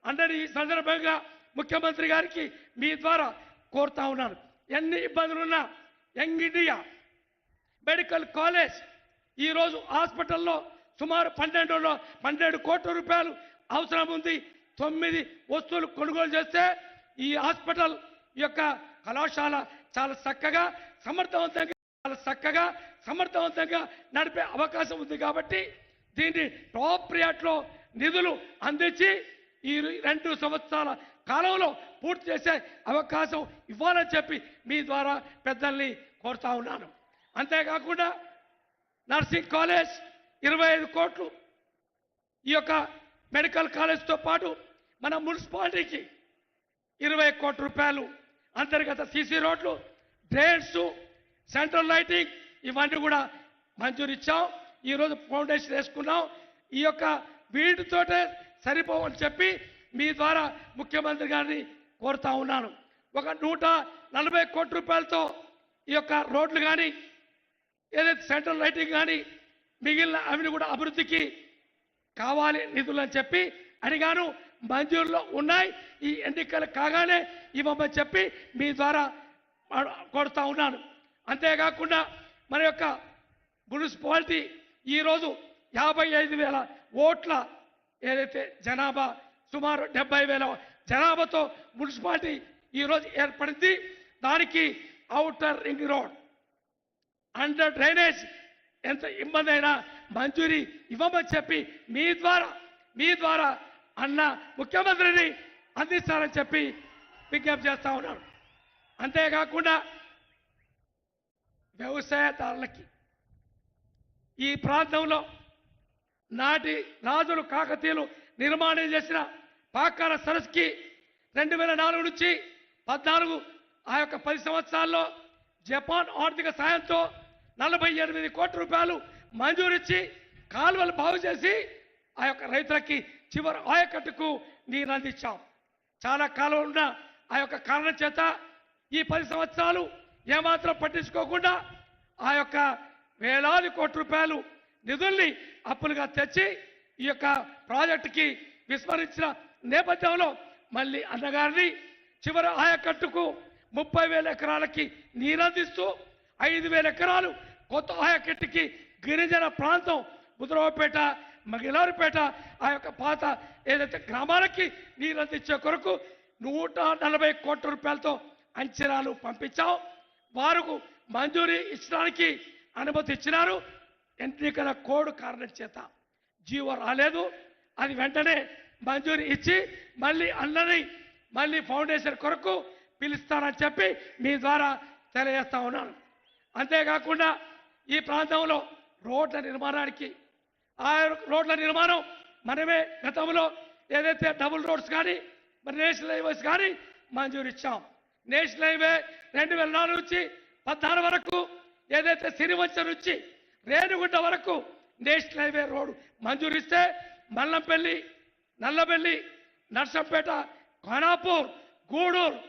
అందరి ఈ సందర్భంగా ముఖ్యమంత్రి గారికి మీ ద్వారా కోరుతా ఉన్నాను. ఎన్ని ఇబ్బందులున్నా యంగ్ ఇండియా మెడికల్ కాలేజ్ ఈరోజు హాస్పిటల్లో సుమారు 12 కోట్ల రూపాయలు అవసరం ఉంది. 9 వస్తువులు కొనుగోలు చేస్తే ఈ హాస్పిటల్ యొక్క కళాశాల చాలా చక్కగా సమర్థవంతంగా నడిపే అవకాశం ఉంది. కాబట్టి దీన్ని టాప్ ప్రియారిటీలో నిధులు అందించి ఈ 2 సంవత్సరాల కాలంలో పూర్తి చేసే అవకాశం ఇవ్వాలని చెప్పి మీ ద్వారా పెద్దల్ని కోరుతా ఉన్నాను. అంతేకాకుండా నర్సింగ్ కాలేజ్ 25 కోట్లు, ఈ యొక్క మెడికల్ కాలేజ్తో పాటు మన మున్సిపాలిటీకి 20 కోట్ల రూపాయలు అంతర్గత సీసీ రోడ్లు, డ్రైన్స్, సెంట్రల్ లైటింగ్ ఇవన్నీ కూడా మంజూరు ఇచ్చాం. ఈరోజు ఫౌండేషన్ వేసుకున్నాం. ఈ యొక్క వీటితోటే సరిపోవని చెప్పి మీ ద్వారా ముఖ్యమంత్రి గారిని కోరుతా ఉన్నాను. ఒక 140 కోట్ల రూపాయలతో ఈ యొక్క రోడ్లు కానీ ఏదైతే సెంట్రల్ లైటింగ్ కానీ మిగిలిన అవిని కూడా అభివృద్ధికి కావాలి నిధులు అని చెప్పి అడిగాను. మంజూరులో ఉన్నాయి. ఈ ఎన్నికలు కాగానే ఇవ్వమని చెప్పి మీ ద్వారా కోరుతా ఉన్నాను. అంతేకాకుండా మన యొక్క మున్సిపాలిటీ ఈరోజు 55,000 ఓట్ల ఏదైతే జనాభా సుమారు 70,000 జనాభాతో మున్సిపాలిటీ ఈరోజు ఏర్పడింది. దానికి outer ring road, under drainage ఎంత ఇబ్బంది అయినా మంజూరీ ఇవ్వమని చెప్పి మీ ద్వారా అన్న ముఖ్యమంత్రిని అందిస్తారని చెప్పి విజ్ఞప్తి చేస్తా ఉన్నాను. అంతేకాకుండా వ్యవసాయదారులకి ఈ ప్రాంతంలో నాటి రాజులు కాకతీయులు నిర్మాణం చేసిన పాకాల సరస్సుకి 2004 నుంచి 14 ఆ యొక్క 10 సంవత్సరాల్లో జపాన్ ఆర్థిక సాయంతో 48 కోట్ల రూపాయలు మంజూరిచ్చి కాలువలు బాగు చేసి ఆ యొక్క రైతులకి చివరి ఆయకట్టుకు నీరు అందించాం. చాలా కాలం ఉన్న ఆ యొక్క కారణం చేత ఈ 10 సంవత్సరాలు ఏమాత్రం పట్టించుకోకుండా ఆ యొక్క వేలాది కోట్ల రూపాయలు నిధుల్ని అప్పులుగా తెచ్చి ఈ యొక్క ప్రాజెక్టుకి విస్మరించిన నేపథ్యంలో మళ్ళీ అన్నగారిని చివరి ఆయకట్టుకు 30,000 ఎకరాలకి నీరందిస్తూ 5,000 ఎకరాలు కొత్త ఆయకట్టుకి గిరిజన ప్రాంతం బుధరావుపేట, మగిలారుపేట ఆ యొక్క పాత ఏదైతే గ్రామాలకి నీరందించే కొరకు 140 కోట్ల రూపాయలతో అంచనాలు పంపించాం. వారికి మంజూరీ ఇచ్చడానికి అనుమతి ఇచ్చినారు. ఎన్నికల కోడ్ కారణం చేత జీవో రాలేదు. అది వెంటనే మంజూరీ ఇచ్చి మళ్ళీ ఫౌండేషన్ కొరకు పిలుస్తానని చెప్పి మీ ద్వారా తెలియజేస్తా ఉన్నాను. అంతేకాకుండా ఈ ప్రాంతంలో రోడ్ల నిర్మాణానికి ఆ రోడ్ల నిర్మాణం మనమే గతంలో ఏదైతే డబుల్ రోడ్స్ కానీ మరి నేషనల్ హైవేస్ కానీ మంజూరు ఇచ్చాం. నేషనల్ హైవే 2004 నుంచి 16 వరకు ఏదైతే సిరివంచ నుంచి రేణిగుంట వరకు నేషనల్ హైవే రోడ్డు మంజూరిస్తే మల్లంపల్లి, నల్లబెల్లి, నర్సంపేట, ఖానాపూర్, గూడూరు,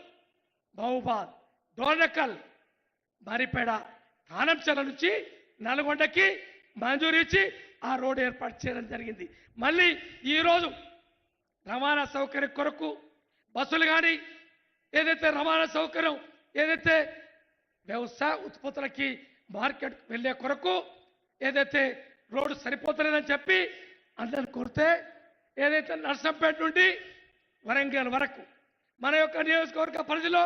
మహబూబాద్, డోర్నకల్, మరిపేడ, కానంచెల నుంచి నల్గొండకి మంజూరు ఇచ్చి ఆ రోడ్డు ఏర్పాటు చేయడం జరిగింది. మళ్ళీ ఈరోజు రవాణా సౌకర్యం కొరకు బస్సులు కానీ ఏదైతే రవాణా సౌకర్యం ఏదైతే వ్యవసాయ ఉత్పత్తులకి మార్కెట్ వెళ్ళే కొరకు ఏదైతే రోడ్డు సరిపోతలేదని చెప్పి అందరు కోరితే ఏదైతే నర్సంపేట నుండి వరంగల్ వరకు మన యొక్క నియోజకవర్గ పరిధిలో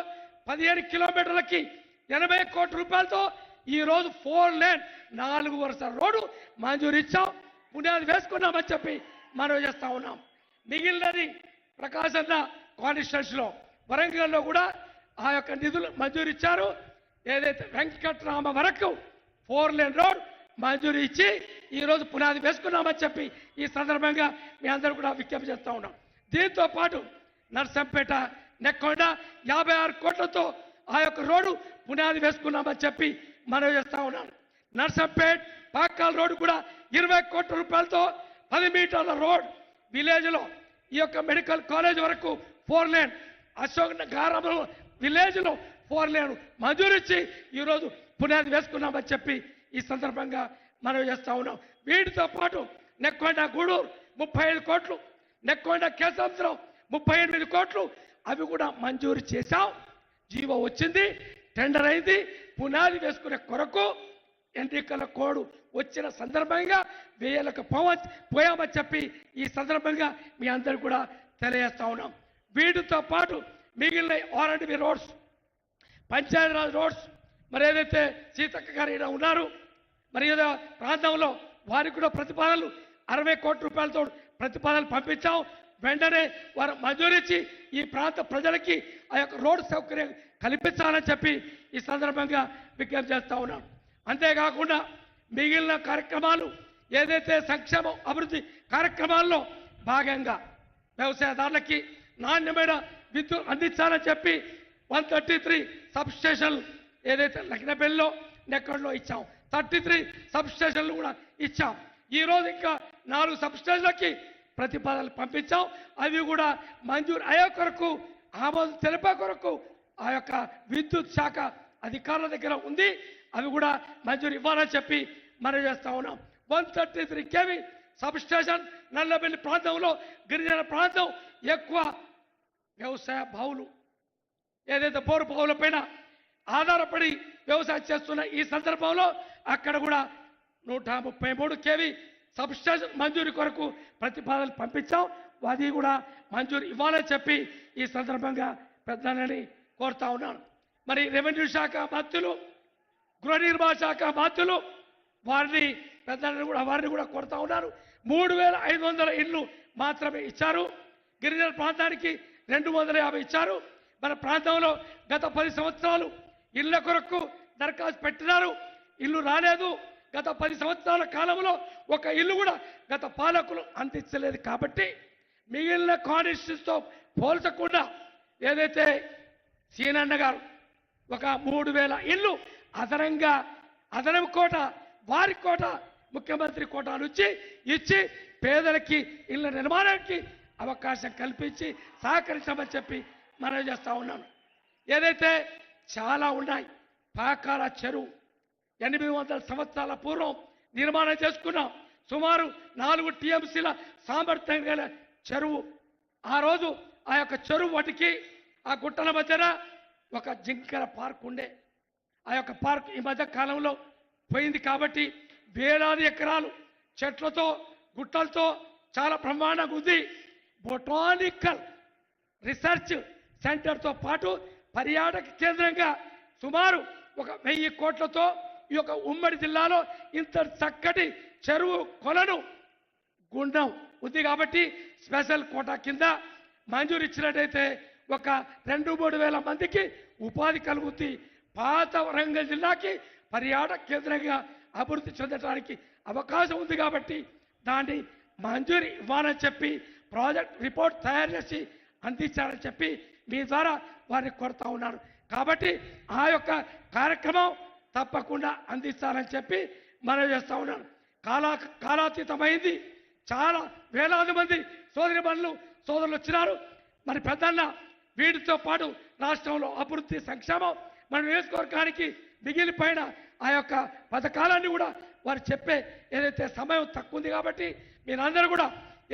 15 కిలోమీటర్లకి 80 కోట్ల రూపాయలతో ఈరోజు 4 లేన్ 4 వరుస రోడ్డు మంజూరు ఇచ్చాం. పునాది వేసుకున్నామని చెప్పి మనం చేస్తా ఉన్నాం. మిగిలినది ప్రకాశం కాన్స్టిట్యున్సీలో వరంగల్లో కూడా ఆ యొక్క నిధులు మంజూరు ఇచ్చారు. ఏదైతే వెంకట్రామ వరకు 4 లేన్ రోడ్ మంజూరు ఇచ్చి ఈరోజు పునాది వేసుకున్నామని చెప్పి ఈ సందర్భంగా మీ అందరూ కూడా విజ్ఞప్తి చేస్తూ ఉన్నాం. దీంతో పాటు నర్సంపేట నెక్కొండ 56 కోట్లతో ఆ యొక్క రోడ్డు పునాది వేసుకున్నామని చెప్పి మనం చేస్తా ఉన్నాను. నర్సంపేట్ పాకాల్ రోడ్డు కూడా 20 కోట్ల రూపాయలతో 10 మీటర్ల రోడ్ విలేజ్లో ఈ యొక్క మెడికల్ కాలేజ్ వరకు 4 లేన్, అశోక్ గ్రామంలో విలేజ్లో 4 లేన్ మంజూరు ఇచ్చి ఈరోజు పునాది వేసుకున్నామని చెప్పి ఈ సందర్భంగా మనం చేస్తా ఉన్నాం. వీటితో పాటు నెక్కొండ గూడూరు 35 కోట్లు, నెక్కొండ కేశవంతరం 38 కోట్లు అవి కూడా మంజూరు చేశాం. జీవో వచ్చింది, టెండర్ అయింది. పునాది వేసుకునే కొరకు ఎన్నికల కోడ్ వచ్చిన సందర్భంగా వేలకు పోయామని చెప్పి ఈ సందర్భంగా మీ అందరు కూడా తెలియజేస్తా ఉన్నాం. వీటితో పాటు మిగిలిన R&B రోడ్స్, పంచాయతీరాజ్ రోడ్స్, మరి ఏదైతే సీతక్క గారు ఇక్కడ ఉన్నారు, మరి ఏదో ప్రాంతంలో వారికి కూడా ప్రతిపాదనలు 60 కోట్ల రూపాయలతో ప్రతిపాదనలు పంపించాం. వెంటనే వారు మంజూరించి ఈ ప్రాంత ప్రజలకి ఆ యొక్క రోడ్ సౌకర్యం కల్పించాలని చెప్పి ఈ సందర్భంగా విజ్ఞప్తి చేస్తా ఉన్నాను. అంతేకాకుండా మిగిలిన కార్యక్రమాలు ఏదైతే సంక్షేమ అభివృద్ధి కార్యక్రమాల్లో భాగంగా వ్యవసాయదారులకి నాణ్యమైన విద్యుత్ అందించాలని చెప్పి 133 సబ్ స్టేషన్లు ఏదైతే లగ్నపల్లిలో నెక్కడలో ఇచ్చాం, 33 సబ్ స్టేషన్లు కూడా ఇచ్చాం. ఈరోజు ఇంకా 4 సబ్ స్టేషన్లకి ప్రతిపాదనలు పంపించాం. అవి కూడా మంజూరు అయ్యే కొరకు, ఆమోదం తెలిపే కొరకు ఆ యొక్క విద్యుత్ శాఖ అధికారుల దగ్గర ఉంది. అవి కూడా మంజూరు ఇవ్వాలని చెప్పి మనం చేస్తా ఉన్నాం. 133 kV సబ్ స్టేషన్ నల్లబెల్లి ప్రాంతంలో, గిరిజన ప్రాంతం ఎక్కువ వ్యవసాయ బావులు ఏదైతే బోరు బావుల పైన ఆధారపడి వ్యవసాయం చేస్తున్న ఈ సందర్భంలో అక్కడ కూడా 133 kV సబ్ స్టేషన్ మంజూరు కొరకు ప్రతిపాదనలు పంపించాం. అది కూడా మంజూరు ఇవ్వాలని చెప్పి ఈ సందర్భంగా పెద్దలని కోరుతా ఉన్నాను. మరి రెవెన్యూ శాఖ మంత్రులు, గృహ నిర్మాణ శాఖ మంత్రులు వారిని కూడా కోరుతా ఉన్నారు. 3500 ఇళ్ళు మాత్రమే ఇచ్చారు. గిరిజన ప్రాంతానికి 250 ఇచ్చారు. మన ప్రాంతంలో గత 10 సంవత్సరాలు ఇళ్ల కొరకు దరఖాస్తు పెట్టినారు, ఇల్లు రాలేదు. గత 10 సంవత్సరాల కాలంలో ఒక ఇల్లు కూడా గత పాలకులు అందించలేదు. కాబట్టి మిగిలిన కాన్స్టిట్యూన్సీతో పోల్చకుండా ఏదైతే సీనన్న గారు ఒక 3000 ఇల్లు అదనం కోట, వారి కోట, ముఖ్యమంత్రి కోట నుంచి ఇచ్చి పేదలకి ఇళ్ల నిర్మాణానికి అవకాశం కల్పించి సహకరించమని చెప్పి మనం చేస్తా ఉన్నాను. ఏదైతే చాలా ఉన్నాయి. పాకాల చెరువు 800 సంవత్సరాల పూర్వం నిర్మాణం చేసుకున్నాం. సుమారు 4 TMCల సామర్థ్యం గల చెరువు. ఆ రోజు ఆ యొక్క చెరువు వాటికి ఆ గుట్టల మధ్యన ఒక జింకల పార్క్ ఉండే. ఆ యొక్క పార్క్ ఈ మధ్య కాలంలో పోయింది. కాబట్టి వేలాది ఎకరాలు చెట్లతో, గుట్టలతో చాలా బ్రహ్మాండంగా ఉంది. బొటానికల్ రీసెర్చ్ సెంటర్తో పాటు పర్యాటక కేంద్రంగా సుమారు ఒక 1000 కోట్లతో ఈ యొక్క ఉమ్మడి జిల్లాలో ఇంత చక్కటి చెరువు కొలను గుండం ఉంది. కాబట్టి స్పెషల్ కోటా కింద మంజూరు ఇచ్చినట్టయితే ఒక 2-3 వేల మందికి ఉపాధి కలుగుతుంది. పాత వరంగల్ జిల్లాకి పర్యాటక కేంద్రంగా అభివృద్ధి చెందడానికి అవకాశం ఉంది. కాబట్టి దాన్ని మంజూరు ఇవ్వాలని చెప్పి ప్రాజెక్ట్ రిపోర్ట్ తయారు చేసి అందించాలని చెప్పి మీ ద్వారా వారిని కోరుతా ఉన్నారు. కాబట్టి ఆ యొక్క కార్యక్రమం తప్పకుండా అందిస్తారని చెప్పి మనం చేస్తా ఉన్నాను. కాలాతీతమైంది. చాలా వేలాది మంది సోదరులు వచ్చినారు. మరి పెద్దన్న వీటితో పాటు రాష్ట్రంలో అభివృద్ధి, సంక్షేమం మన నియోజకవర్గానికి మిగిలిపోయిన ఆ యొక్క పథకాలన్నీ కూడా వారు చెప్పే ఏదైతే సమయం తక్కువ ఉంది. కాబట్టి మీరందరూ కూడా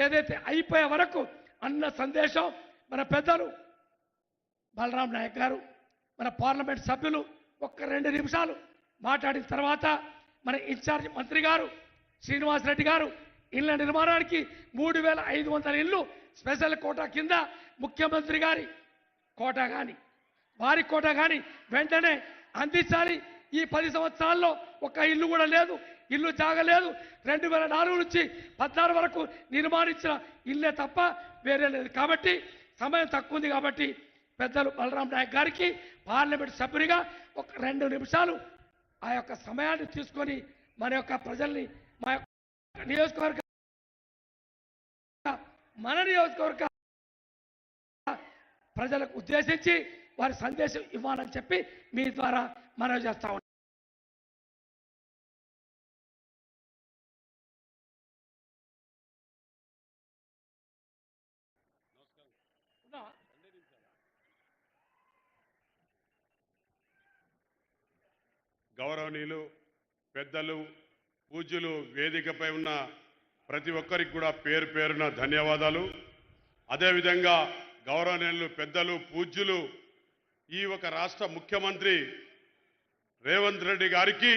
ఏదైతే అయిపోయే వరకు అన్న సందేశం మన పెద్దలు బలరాం నాయక్ గారు, మన పార్లమెంట్ సభ్యులు 1-2 నిమిషాలు మాట్లాడిన తర్వాత మన ఇన్ఛార్జ్ మంత్రి గారు శ్రీనివాసరెడ్డి గారు ఇళ్ల నిర్మాణానికి 3500 ఇళ్ళు స్పెషల్ కోటా కింద ముఖ్యమంత్రి గారి కోటా కానీ వారి కోటా కానీ వెంటనే అందించాలి. ఈ 10 సంవత్సరాల్లో ఒక ఇల్లు కూడా లేదు, ఇల్లు జాగలేదు. 2004 నుంచి 16 వరకు నిర్మాణించిన ఇల్లే తప్ప వేరే లేదు. కాబట్టి సమయం తక్కువ ఉంది. కాబట్టి పెద్దలు బలరాం నాయక్ గారికి పార్లమెంట్ సభ్యునిగా 2 నిమిషాలు ఆ యొక్క సమయాన్ని తీసుకొని మన యొక్క ప్రజల్ని మన నియోజకవర్గ ప్రజలకు ఉద్దేశించి వారి సందేశం ఇవ్వాలని చెప్పి మీ ద్వారా మనవి చేస్తా ఉన్నాం. గౌరవనీయులు పెద్దలు పూజ్యులు వేదికపై ఉన్న ప్రతి ఒక్కరికి కూడా పేరు పేరున ధన్యవాదాలు. అదేవిధంగా గౌరవనీయులు పెద్దలు పూజ్యులు ఈ ఒక రాష్ట్ర ముఖ్యమంత్రి రేవంత్ రెడ్డి గారికి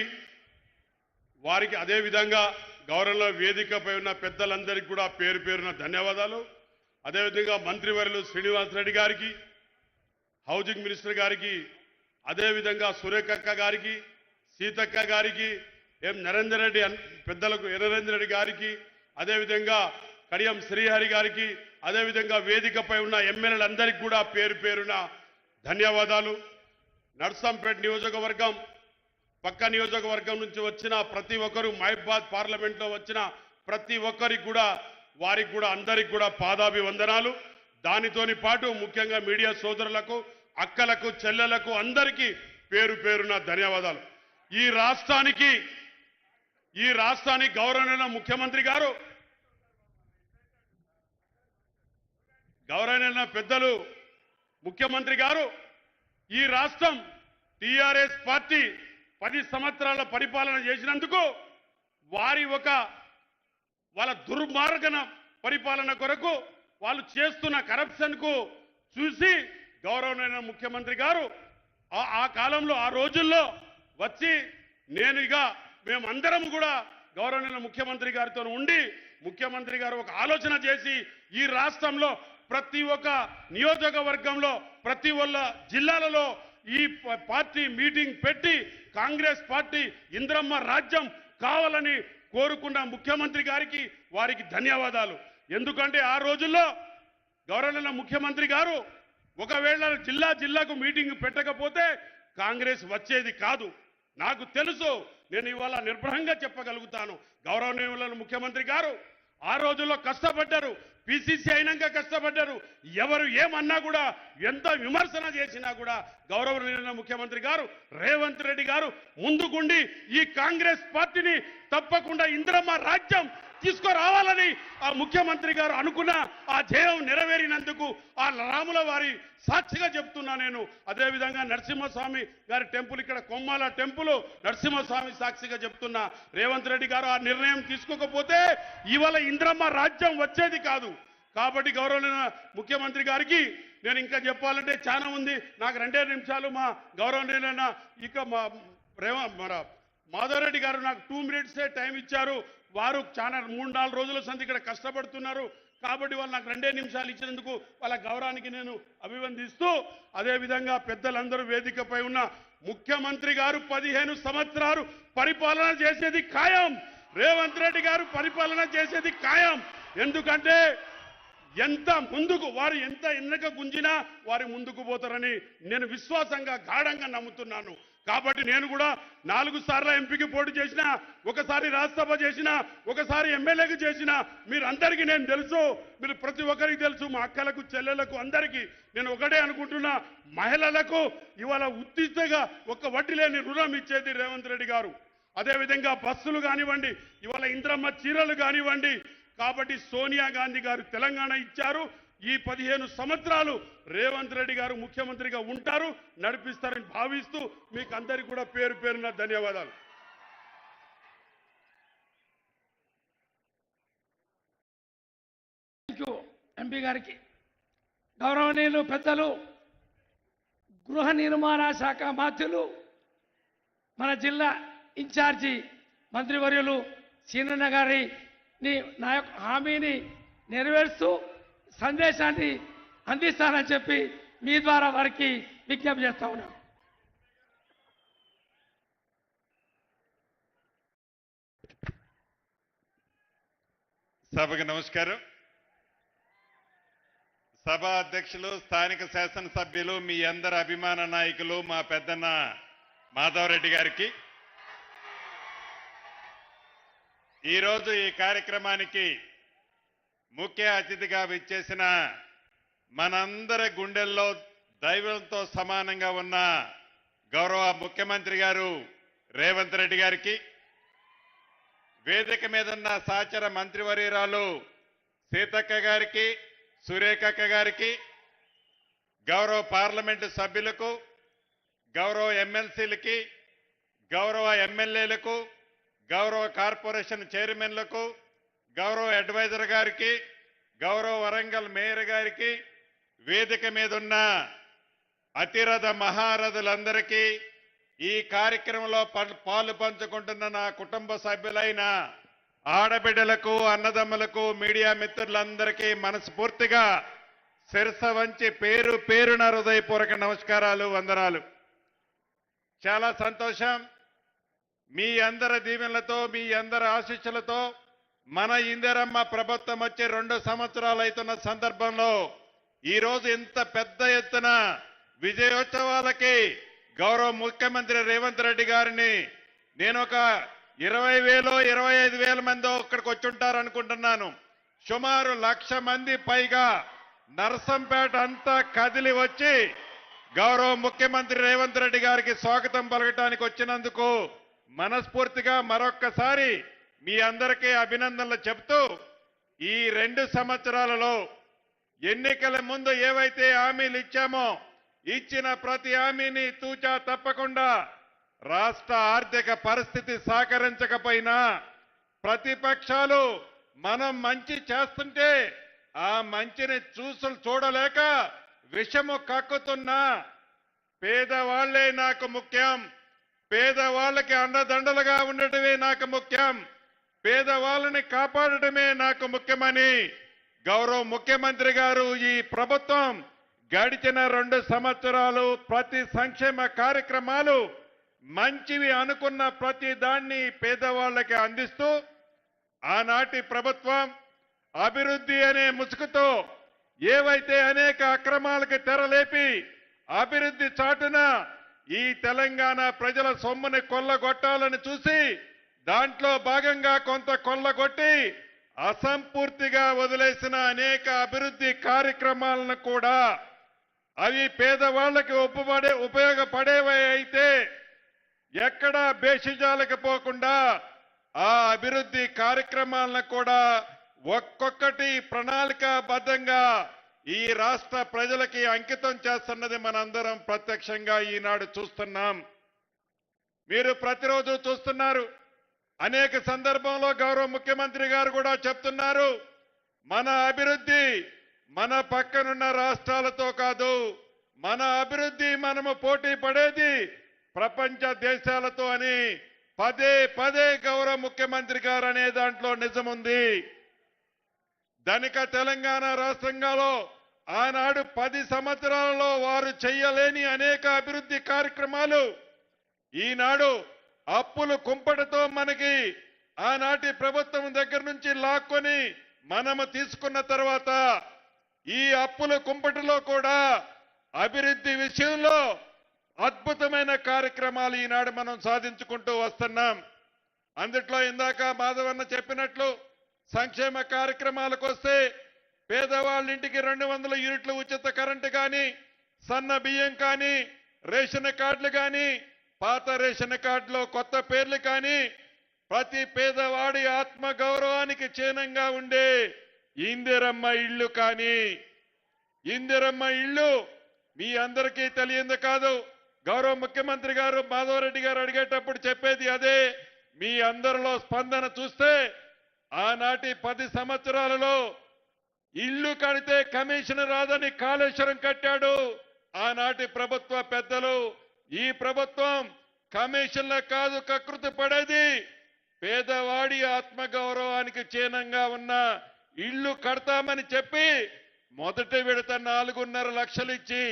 వారికి అదేవిధంగా గౌరవ వేదికపై ఉన్న పెద్దలందరికీ కూడా పేరు పేరున ధన్యవాదాలు. అదేవిధంగా మంత్రివర్యులు శ్రీనివాస్ రెడ్డి గారికి, హౌసింగ్ మినిస్టర్ గారికి, అదేవిధంగా సురేఖక్క గారికి, సీతక్క గారికి, ఎం నరేందర్ రెడ్డి పెద్దలకు నరేందర్ రెడ్డి గారికి, అదేవిధంగా కడియం శ్రీహరి గారికి, అదేవిధంగా వేదికపై ఉన్న ఎమ్మెల్యేలందరికీ కూడా పేరు పేరున ధన్యవాదాలు. నర్సంపేట నియోజకవర్గం పక్క నియోజకవర్గం నుంచి వచ్చిన ప్రతి ఒక్కరు, మహబాద్ పార్లమెంట్లో వచ్చిన ప్రతి ఒక్కరికి కూడా వారికి కూడా అందరికి కూడా పాదాభివందనాలు. దానితోని పాటు ముఖ్యంగా మీడియా సోదరులకు, అక్కలకు, చెల్లెలకు అందరికీ పేరు పేరున ధన్యవాదాలు. ఈ రాష్ట్రానికి గౌరవనీయ ముఖ్యమంత్రి గారు, గౌరవనీయ పెద్దలు ముఖ్యమంత్రి గారు ఈ రాష్ట్రం టిఆర్ఎస్ పార్టీ 10 సంవత్సరాల పరిపాలన చేసినందుకు వాళ్ళ దుర్మార్గన పరిపాలన కొరకు వాళ్ళు చేస్తున్న కరప్షన్ కు చూసి గౌరవనీయ ముఖ్యమంత్రి గారు ఆ కాలంలో ఆ రోజుల్లో వచ్చి మేమందరం కూడా గౌరవనీయ ముఖ్యమంత్రి గారితో ఉండి ముఖ్యమంత్రి గారు ఒక ఆలోచన చేసి ఈ రాష్ట్రంలో ప్రతి ఒక్క నియోజకవర్గంలో ప్రతి ఒక్క జిల్లాలలో ఈ పార్టీ మీటింగ్ పెట్టి కాంగ్రెస్ పార్టీ ఇంద్రమ్మ రాజ్యం కావాలని కోరుకున్న ముఖ్యమంత్రి గారికి వారికి ధన్యవాదాలు. ఎందుకంటే ఆ రోజుల్లో గౌరవనీయ ముఖ్యమంత్రి గారు ఒకవేళ జిల్లాకు మీటింగ్ పెట్టకపోతే కాంగ్రెస్ వచ్చేది కాదు. నాకు తెలుసు, నేను ఇవాళ నిర్భయంగా చెప్పగలుగుతాను. గౌరవనీయుల ముఖ్యమంత్రి గారు ఆ రోజుల్లో కష్టపడ్డారు, పిసిసి అయినాక కష్టపడ్డారు. ఎవరు ఏమన్నా కూడా, ఎంత విమర్శన చేసినా కూడా గౌరవనీయ ముఖ్యమంత్రి గారు రేవంత్ రెడ్డి గారు ముందుకుండి ఈ కాంగ్రెస్ పార్టీని తప్పకుండా ఇంద్రమ్మ రాజ్యం తీసుకురావాలని ఆ ముఖ్యమంత్రి గారు అనుకున్న ఆ ధ్యేయం నెరవేరినందుకు ఆ రాముల వారి సాక్షిగా చెప్తున్నా నేను. అదేవిధంగా నరసింహస్వామి గారి టెంపుల్, ఇక్కడ కొమ్మాల టెంపుల్ నరసింహస్వామి సాక్షిగా చెప్తున్నా. రేవంత్ రెడ్డి గారు ఆ నిర్ణయం తీసుకోకపోతే ఇవాళ ఇంద్రమ్మ రాజ్యం వచ్చేది కాదు. కాబట్టి గౌరవనీయ ముఖ్యమంత్రి గారికి నేను ఇంకా చెప్పాలంటే చాలా ఉంది. నాకు 2 నిమిషాలు మా గౌరవనీయులైన మన మాధవరెడ్డి గారు నాకు 2 మినిట్సే టైం ఇచ్చారు. వారు చాలా 3-4 రోజుల సంది ఇక్కడ కష్టపడుతున్నారు. కాబట్టి వాళ్ళు నాకు 2 నిమిషాలు ఇచ్చినందుకు వాళ్ళ గౌరవానికి నేను అభివందిస్తూ, అదేవిధంగా పెద్దలందరూ వేదికపై ఉన్న ముఖ్యమంత్రి గారు 15 సంవత్సరాలు పరిపాలన చేసేది ఖాయం. రేవంత్ రెడ్డి గారు పరిపాలన చేసేది ఖాయం. ఎందుకంటే వారు ఎంత ఎన్నక గుంజినా వారు ముందుకు పోతారని నేను విశ్వాసంగా గాఢంగా నమ్ముతున్నాను. కాబట్టి నేను కూడా 4 సార్లు ఎంపీకి పోటీ చేసిన, ఒకసారి రాజ్యసభ చేసిన, ఒకసారి ఎమ్మెల్యేకి చేసిన మీరందరికీ నేను తెలుసు, మీరు ప్రతి ఒక్కరికి తెలుసు. మా అక్కలకు, చెల్లెలకు అందరికీ నేను ఒకటే అనుకుంటున్నా, మహిళలకు ఇవాళ ఉచితంగా ఒక్క వడ్డీ లేని రుణం ఇచ్చేది రేవంత్ రెడ్డి గారు. అదేవిధంగా బస్సులు కానివ్వండి, ఇవాళ ఇంద్రమ్మ చీరలు కానివ్వండి. కాబట్టి సోనియా గాంధీ గారు తెలంగాణ ఇచ్చారు. ఈ 15 సంవత్సరాలు రేవంత్ రెడ్డి గారు ముఖ్యమంత్రిగా ఉంటారు, నడిపిస్తారని భావిస్తూ మీకు అందరికీ కూడా పేరు పేరున ధన్యవాదాలు. ఎంపీ గారికి, గౌరవనీయులు పెద్దలు గృహ నిర్మాణ శాఖ మంత్రులు, మన జిల్లా ఇన్ఛార్జి మంత్రివర్యులు సీనన్న గారి నా యొక్క హామీని నెరవేరుస్తూ సందేశాన్ని అందిస్తానని చెప్పి మీ ద్వారా వారికి విజ్ఞప్తి చేస్తా ఉన్నాను. సభకు నమస్కారం. సభ అధ్యక్షులు, స్థానిక శాసనసభ్యులు, మీ అందరి అభిమాన నాయకులు మా పెద్దన్న మాధవరెడ్డి గారికి, ఈరోజు ఈ కార్యక్రమానికి ముఖ్య అతిథిగా విచ్చేసిన మనందరి గుండెల్లో దైవంతో సమానంగా ఉన్న గౌరవ ముఖ్యమంత్రి గారు రేవంత్ రెడ్డి గారికి, వేదిక మీద ఉన్న సహచర మంత్రివర్యురాలు సీతక్క గారికి, సురేఖక్క గారికి, గౌరవ పార్లమెంటు సభ్యులకు, గౌరవ ఎమ్మెల్సీలకి, గౌరవ గౌరవ వరంగల్ మేయర్ గారికి, వేదిక మీద ఉన్న అతిరథ మహారథులందరికీ, ఈ కార్యక్రమంలో పాలు పంచుకుంటున్న నా కుటుంబ సభ్యులైన ఆడబిడ్డలకు, అన్నదమ్ములకు, మీడియా మిత్రులందరికీ మనస్ఫూర్తిగా శిరస వంచి పేరు పేరున హృదయపూర్వక నమస్కారాలు, వందనాలు. చాలా సంతోషం. మీ అందరి దీవెనలతో, మీ అందరి ఆశీస్సులతో మన ఇందిరమ్మ ప్రభుత్వం వచ్చి 2 సంవత్సరాలు అవుతున్న సందర్భంలో ఈరోజు ఇంత పెద్ద ఎత్తున విజయోత్సవాలకి గౌరవ ముఖ్యమంత్రి రేవంత్ రెడ్డి గారిని నేను ఒక 20,000 25,000 మంది ఇక్కడికి వచ్చి ఉంటారు అనుకుంటున్నాను. సుమారు 1,00,000 మంది పైగా నర్సంపేట అంతా కదిలి వచ్చి గౌరవ ముఖ్యమంత్రి రేవంత్ రెడ్డి గారికి స్వాగతం పలకటానికి వచ్చినందుకు మనస్ఫూర్తిగా మరొక్కసారి మీ అందరికీ అభినందనలు చెప్తూ, ఈ 2 సంవత్సరాలలో ఎన్నికల ముందు ఏవైతే హామీలు ఇచ్చామో ఇచ్చిన ప్రతి హామీని తూచా తప్పకుండా రాష్ట్ర ఆర్థిక పరిస్థితి సహకరించకపోయినా ప్రతిపక్షాలు మనం మంచి చేస్తుంటే ఆ మంచిని చూడలేక విషము కక్కుతున్నా పేదవాళ్లే నాకు ముఖ్యం, పేదవాళ్ళకి అండదండలుగా ఉండటమే నాకు ముఖ్యం, పేదవాళ్ళని కాపాడటమే నాకు ముఖ్యమని గౌరవ ముఖ్యమంత్రి గారు ఈ ప్రభుత్వం గడిచిన 2 సంవత్సరాలు ప్రతి సంక్షేమ కార్యక్రమాలు మంచివి అనుకున్న ప్రతి దాన్ని పేదవాళ్ళకి అందిస్తూ ఆనాటి ప్రభుత్వం అభివృద్ధి అనే ముసుగుతో ఏవైతే అనేక అక్రమాలకు తెరలేపి అభివృద్ధి చాటున ఈ తెలంగాణ ప్రజల సొమ్ముని కొల్లగొట్టాలని చూసి దాంట్లో భాగంగా కొంత కొల్లగొట్టి అసంపూర్తిగా వదిలేసిన అనేక అభివృద్ధి కార్యక్రమాలను కూడా అవి పేదవాళ్ళకి ఉపయోగపడేవే అయితే ఎక్కడా బేషిజాలకు పోకుండా ఆ అభివృద్ధి కార్యక్రమాలను కూడా ఒక్కొక్కటి ప్రణాళికాబద్ధంగా ఈ రాష్ట్ర ప్రజలకి అంకితం చేస్తున్నది మనందరం ప్రత్యక్షంగా ఈనాడు చూస్తున్నాం. మీరు ప్రతిరోజు చూస్తున్నారు. అనేక సందర్భంలో గౌరవ ముఖ్యమంత్రి గారు కూడా చెప్తున్నారు, మన అభివృద్ధి మన పక్కనున్న రాష్ట్రాలతో కాదు, మన అభివృద్ధి మనము పోటీ పడేది ప్రపంచ దేశాలతో అని పదే గౌరవ ముఖ్యమంత్రి గారు అనే దాంట్లో నిజముంది. ధనిక తెలంగాణ రాష్ట్రంలో ఆనాడు 10 సంవత్సరాలలో వారు చేయలేని అనేక అభివృద్ధి కార్యక్రమాలు ఈనాడు అప్పులు కుంపటితో మనకి ఆనాటి ప్రభుత్వం దగ్గర నుంచి లాక్కొని మనము తీసుకున్న తర్వాత ఈ అప్పుల కుంపటిలో కూడా అభివృద్ధి విషయంలో అద్భుతమైన కార్యక్రమాలు ఈనాడు మనం సాధించుకుంటూ వస్తున్నాం. అందుట్లో ఇందాక మాధవన్న చెప్పినట్లు సంక్షేమ కార్యక్రమాలకు వస్తే పేదవాళ్ళ ఇంటికి 200 యూనిట్ల ఉచిత కరెంటు కానీ, సన్న బియ్యం కానీ, రేషన్ కార్డులు కానీ, పాత రేషన్ కార్డులో కొత్త పేర్లు కానీ, ప్రతి పేదవాడి ఆత్మ గౌరవానికి చిహ్నంగా ఉండే ఇందిరమ్మ ఇళ్ళు కానీ, ఇందిరమ్మ ఇళ్ళు మీ అందరికీ తెలియంది కాదు. గౌరవ ముఖ్యమంత్రి గారు మాధవరెడ్డి గారు అడిగేటప్పుడు చెప్పేది అదే. మీ అందరిలో స్పందన చూస్తే ఆనాటి 10 సంవత్సరాలలో ఇల్లు కడితే కమిషన్ రాదని కాళేశ్వరం కట్టాడు ఆనాటి ప్రభుత్వ పెద్దలు. ఈ ప్రభుత్వం కమిషన్ల కాదు కకృతి పడేది, పేదవాడి ఆత్మగౌరవానికి చిహ్నంగా ఉన్న ఇల్లు కడతామని చెప్పి మొదటి విడత 4.5 లక్షలు ఇచ్చి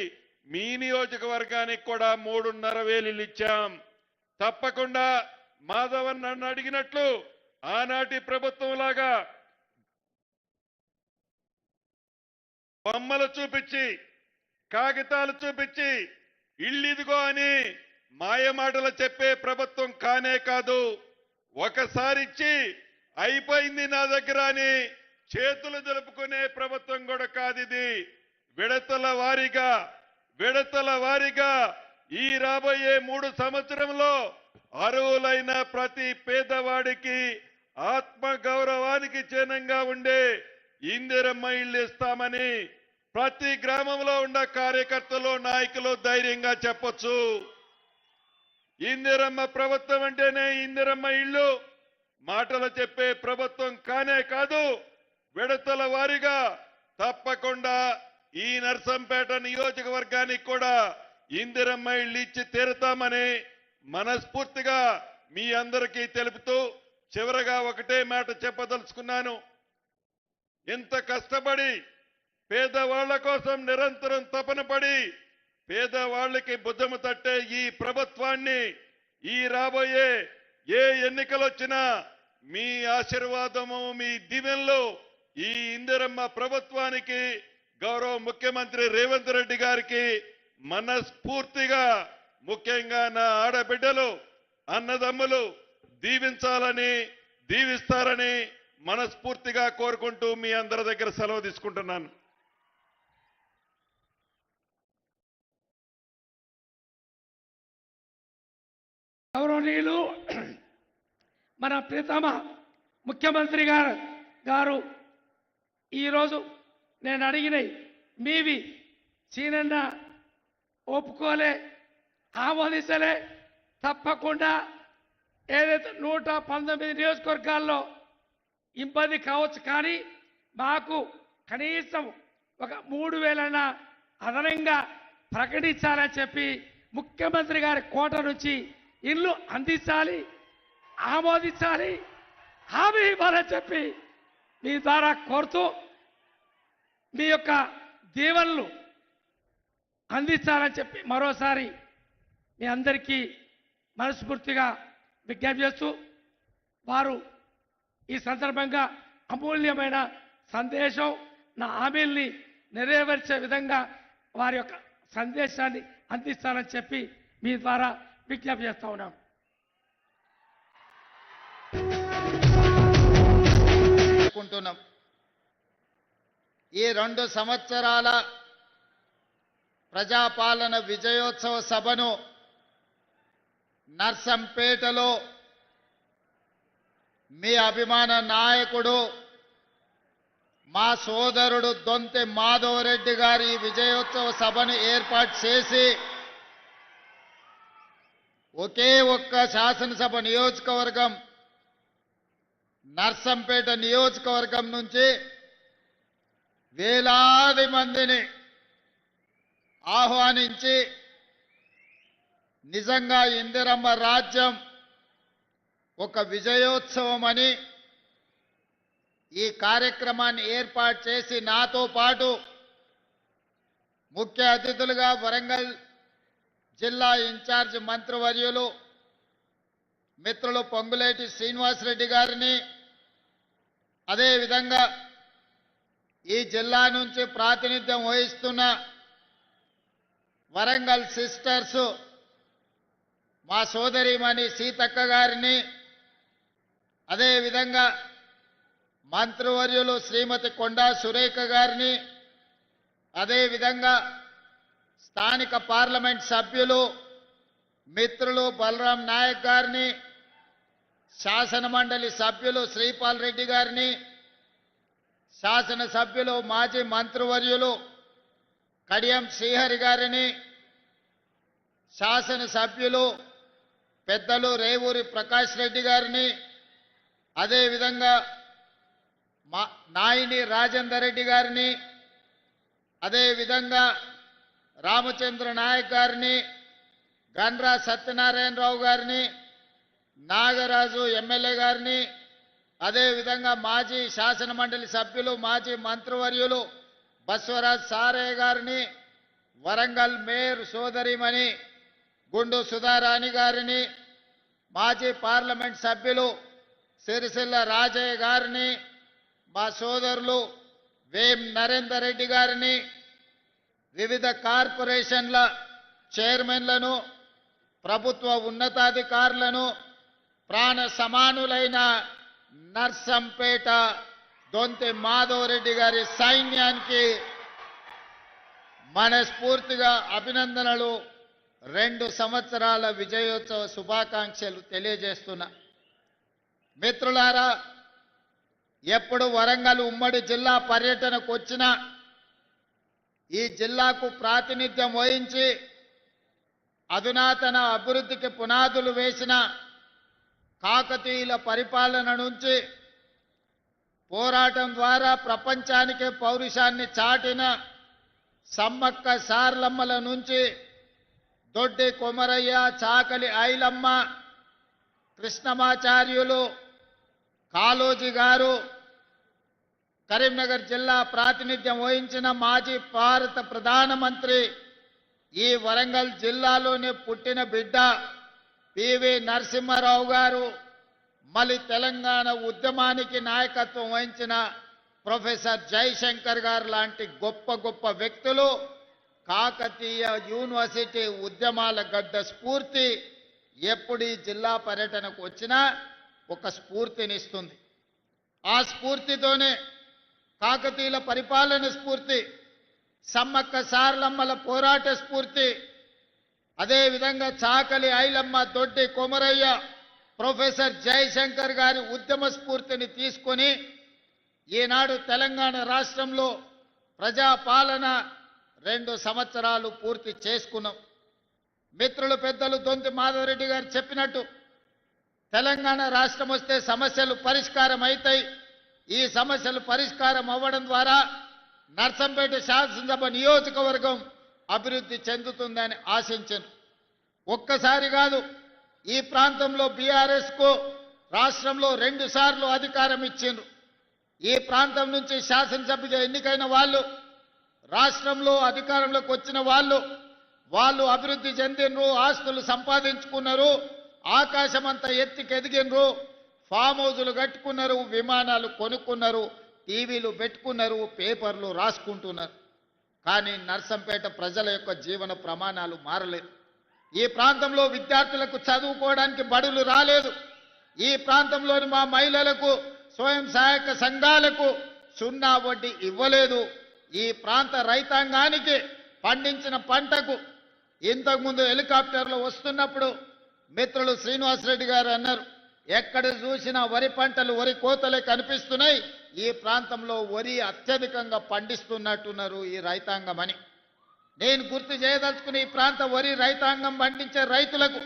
మీ నియోజకవర్గానికి కూడా 3.5 ఇల్లు ఇచ్చాం. తప్పకుండా మాధవన్ నన్ను అడిగినట్లు ఆనాటి ప్రభుత్వం లాగా బొమ్మలు చూపించి కాగితాలు చూపించి ఇల్లిదిగో అని మాయమాటలు చెప్పే ప్రభుత్వం కానే కాదు. ఒకసారి ఇచ్చి అయిపోయింది నా దగ్గర అని చేతులు జరుపుకునే ప్రభుత్వం కూడా కాదు ఇది. విడతల వారీగా ఈ రాబోయే 3 సంవత్సరంలో అర్హులైన ప్రతి పేదవాడికి ఆత్మ గౌరవానికి చిహ్నంగా ఉండే ఇందిరమ్మ ఇల్లు ఇస్తామని ప్రతి గ్రామంలో ఉన్న కార్యకర్తలు నాయకులు ధైర్యంగా చెప్పొచ్చు. ఇందిరమ్మ ప్రభుత్వం అంటేనే ఇందిరమ్మ ఇల్లు మాటలు చెప్పే ప్రభుత్వం కానే కాదు. విడతల వారీగా తప్పకుండా ఈ నర్సంపేట నియోజకవర్గానికి కూడా ఇందిరమ్మ ఇళ్ళు ఇచ్చి తీరుతామని మనస్ఫూర్తిగా మీ అందరికీ తెలుపుతూ చివరగా ఒకటే మాట చెప్పదలుచుకున్నాను. ఇంత కష్టపడి పేదవాళ్ల కోసం నిరంతరం తపన పడి పేదవాళ్ళకి భుజము తట్టే ఈ ప్రభుత్వాన్ని ఈ రాబోయే ఏ ఎన్నికలు వచ్చినా మీ ఆశీర్వాదము మీ దీవెనలు ఈ ఇందిరమ్మ ప్రభుత్వానికి గౌరవ ముఖ్యమంత్రి రేవంత్ రెడ్డి గారికి మనస్ఫూర్తిగా ముఖ్యంగా నా ఆడబిడ్డలు అన్నదమ్ములు దీవించాలని దీవిస్తారని మనస్ఫూర్తిగా కోరుకుంటూ మీ అందరి దగ్గర సెలవు తీసుకుంటున్నాను. గౌరవనీయులు మన ప్రియతమ ముఖ్యమంత్రి గారు ఈరోజు నేను అడిగినవి మీవి సీనన్న ఒప్పుకోలే ఆమోదించలే. తప్పకుండా ఏదైతే 119 నియోజకవర్గాల్లో ఇబ్బంది కావచ్చు, కానీ మాకు కనీసం ఒక 3,000 అదనంగా ప్రకటించాలని చెప్పి ముఖ్యమంత్రి గారి కోట నుంచి ఇల్లు అందించాలి, ఆమోదించాలి, హామీ ఇవ్వాలని చెప్పి మీ ద్వారా కోరుతూ మీ యొక్క దీవెనలు అందించాలని చెప్పి మరోసారి మీ అందరికీ మనస్ఫూర్తిగా విజ్ఞప్తి చేస్తూ వారు ఈ సందర్భంగా అమూల్యమైన సందేశం నా హామీల్ని నెరవేర్చే విధంగా వారి యొక్క సందేశాన్ని అందిస్తానని చెప్పి మీ ద్వారా విజ్ఞప్తి చేస్తా ఉన్నాం. ఈ 2 సంవత్సరాల ప్రజాపాలన విజయోత్సవ సభను నర్సంపేటలో మీ అభిమాన నాయకుడు మా సోదరుడు దొంతి మాధవరెడ్డి గారి ఈ విజయోత్సవ సభను ఏర్పాటు చేసి ఒకే ఒక్క శాసనసభ నియోజకవర్గం నర్సంపేట నియోజకవర్గం నుంచి వేలాది మందిని ఆహ్వానించి నిజంగా ఇందిరమ్మ రాజ్యం ఒక విజయోత్సవం అని ఈ కార్యక్రమాన్ని ఏర్పాటు చేసి నాతో పాటు ముఖ్య అతిథులుగా వరంగల్ జిల్లా ఇన్ఛార్జ్ మంత్రివర్యులు మిత్రులు పొంగులేటి శ్రీనివాసరెడ్డి గారిని, అదేవిధంగా ఈ జిల్లా నుంచి ప్రాతినిధ్యం వహిస్తున్న వరంగల్ సిస్టర్స్ మా సోదరిమణి సీతక్క గారిని, అదేవిధంగా మంత్రివర్యులు శ్రీమతి కొండా సురేఖ గారిని, అదేవిధంగా స్థానిక పార్లమెంట్ సభ్యులు మిత్రులు బలరాం నాయక్ గారిని, శాసన మండలి సభ్యులు శ్రీపాల్ రెడ్డి గారిని, శాసన సభ్యులు మాజీ మంత్రివర్యులు కడియం శ్రీహరి గారిని, శాసన సభ్యులు పెద్దలు రేవూరి ప్రకాష్ రెడ్డి గారిని, అదేవిధంగా నాయిని రాజేందర్ రెడ్డి గారిని, అదేవిధంగా రామచంద్ర నాయక్ గారిని, గండ్రా సత్యనారాయణరావు గారిని, నాగరాజు ఎమ్మెల్యే గారిని, అదేవిధంగా మాజీ శాసన మండలి సభ్యులు మాజీ మంత్రివర్యులు బస్వరాజ్ సారయ్య గారిని, వరంగల్ మేయర్ సోదరిమణి గుండు సుధారాణి గారిని, మాజీ పార్లమెంట్ సభ్యులు సిరిసిల్ల రాజయ్య గారిని, మా సోదరులు వేం నరేందర్ రెడ్డి గారిని, వివిధ కార్పొరేషన్ల చైర్మన్లను, ప్రభుత్వ ఉన్నతాధికారులను, ప్రాణ సమానులైన నర్సంపేట దొంతి మాధవరెడ్డి గారి సైన్యానికి మనస్ఫూర్తిగా అభినందనలు, 2 సంవత్సరాల విజయోత్సవ శుభాకాంక్షలు తెలియజేస్తున్నా. మిత్రులారా, ఎప్పుడు వరంగల్ ఉమ్మడి జిల్లా పర్యటనకు వచ్చినా ఈ జిల్లాకు ప్రాతినిధ్యం వహించి అధునాతన అభివృద్ధికి పునాదులు వేసిన కాకతీయుల పరిపాలన నుంచి పోరాటం ద్వారా ప్రపంచానికే పౌరుషాన్ని చాటిన సమ్మక్క సార్లమ్మల నుంచి దొడ్డి కొమరయ్య, చాకలి ఐలమ్మ, కృష్ణమాచార్యులు, కాళోజీ గారు, కరీంనగర్ జిల్లా ప్రాతినిధ్యం వహించిన మాజీ భారత ప్రధానమంత్రి, ఈ వరంగల్ జిల్లాలోనే పుట్టిన బిడ్డ పివి నరసింహారావు గారు, మళ్ళీ తెలంగాణ ఉద్యమానికి నాయకత్వం వహించిన ప్రొఫెసర్ జయశంకర్ గారు లాంటి గొప్ప గొప్ప వ్యక్తులు కాకతీయ యూనివర్సిటీ ఉద్యమాల గడ్డ స్ఫూర్తి ఎప్పుడు ఈ జిల్లా పర్యటనకు వచ్చినా ఒక స్ఫూర్తినిస్తుంది. ఆ స్ఫూర్తితోనే కాకతీయుల పరిపాలన స్ఫూర్తి, సమ్మక్క సార్లమ్మల పోరాట స్ఫూర్తి, అదేవిధంగా చాకలి ఐలమ్మ, దొడ్డి కొమరయ్య, ప్రొఫెసర్ జయశంకర్ గారి ఉద్యమ స్ఫూర్తిని తీసుకొని ఈనాడు తెలంగాణ రాష్ట్రంలో ప్రజాపాలన 2 సంవత్సరాలు పూర్తి చేసుకున్నాం. మిత్రులు పెద్దలు దొంతి మాధవరెడ్డి గారు చెప్పినట్టు తెలంగాణ రాష్ట్రం వస్తే సమస్యలు పరిష్కారం అవుతాయి. ఈ సమస్యలు పరిష్కారం అవ్వడం ద్వారా నర్సంపేట శాసనసభ నియోజకవర్గం అభివృద్ధి చెందుతుందని ఆశించాను. ఒక్కసారి కాదు, ఈ ప్రాంతంలో బీఆర్ఎస్కు రాష్ట్రంలో 2 సార్లు అధికారం ఇచ్చిండ్రు. ఈ ప్రాంతం నుంచి శాసనసభ్యుగా ఎన్నికైన వాళ్ళు, రాష్ట్రంలో అధికారంలోకి వచ్చిన వాళ్ళు అభివృద్ధి చెందినరు, ఆస్తులు సంపాదించుకున్నారు, ఆకాశమంతా ఎత్తికెదిగినరు, ఫామ్ హౌజులు కట్టుకున్నారు, విమానాలు కొనుక్కున్నారు, టీవీలు పెట్టుకున్నారు, పేపర్లు రాసుకుంటున్నారు. కానీ నర్సంపేట ప్రజల యొక్క జీవన ప్రమాణాలు మారలేదు. ఈ ప్రాంతంలో విద్యార్థులకు చదువుకోవడానికి బడులు రాలేదు. ఈ ప్రాంతంలోని మా మహిళలకు, స్వయం సహాయక సంఘాలకు 0 వడ్డీ ఇవ్వలేదు. ఈ ప్రాంత రైతాంగానికి పండించిన పంటకు ఇంతకుముందు హెలికాప్టర్లో వస్తున్నప్పుడు మిత్రులు శ్రీనివాసరెడ్డి గారు అన్నారు, ఎక్కడ చూసినా వరి పంటలు, వరి కోతలే కనిపిస్తున్నాయి, ఈ ప్రాంతంలో వరి అత్యధికంగా పండిస్తున్నట్టున్నారు ఈ రైతాంగం అని. నేను గుర్తు చేయదలుచుకుని ఈ ప్రాంత వరి రైతాంగం పండించే రైతులకు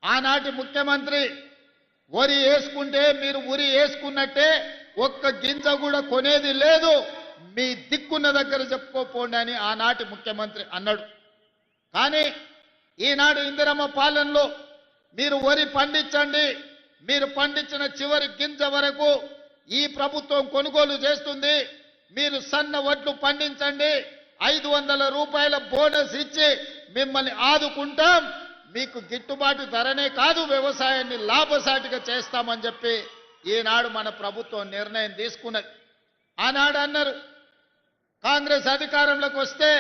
ఆనాటి ముఖ్యమంత్రి వరి వేసుకుంటే మీరు ఉరి వేసుకున్నట్టే, ఒక్క గింజ కూడా కొనేది లేదు, మీ దిక్కున్న దగ్గర చెప్పుకోపోండి అని ఆనాటి ముఖ్యమంత్రి అన్నాడు. కానీ ఈనాడు ఇందిరమ్మ పాలనలో మీరు వరి పండించండి, మీరు పండించిన చివరి గింజ వరకు ఈ ప్రభుత్వం కొనుగోలు చేస్తుంది, మీరు సన్న వడ్లు పండించండి, 500 రూపాయల బోనస్ ఇచ్చి మిమ్మల్ని ఆదుకుంటాం, మీకు గిట్టుబాటు ధరనే కాదు వ్యవసాయాన్ని లాభసాటిగా చేస్తామని చెప్పి ఈనాడు మన ప్రభుత్వం నిర్ణయం తీసుకున్నది. ఆనాడు అన్నారు కాంగ్రెస్ అధికారంలోకి వస్తే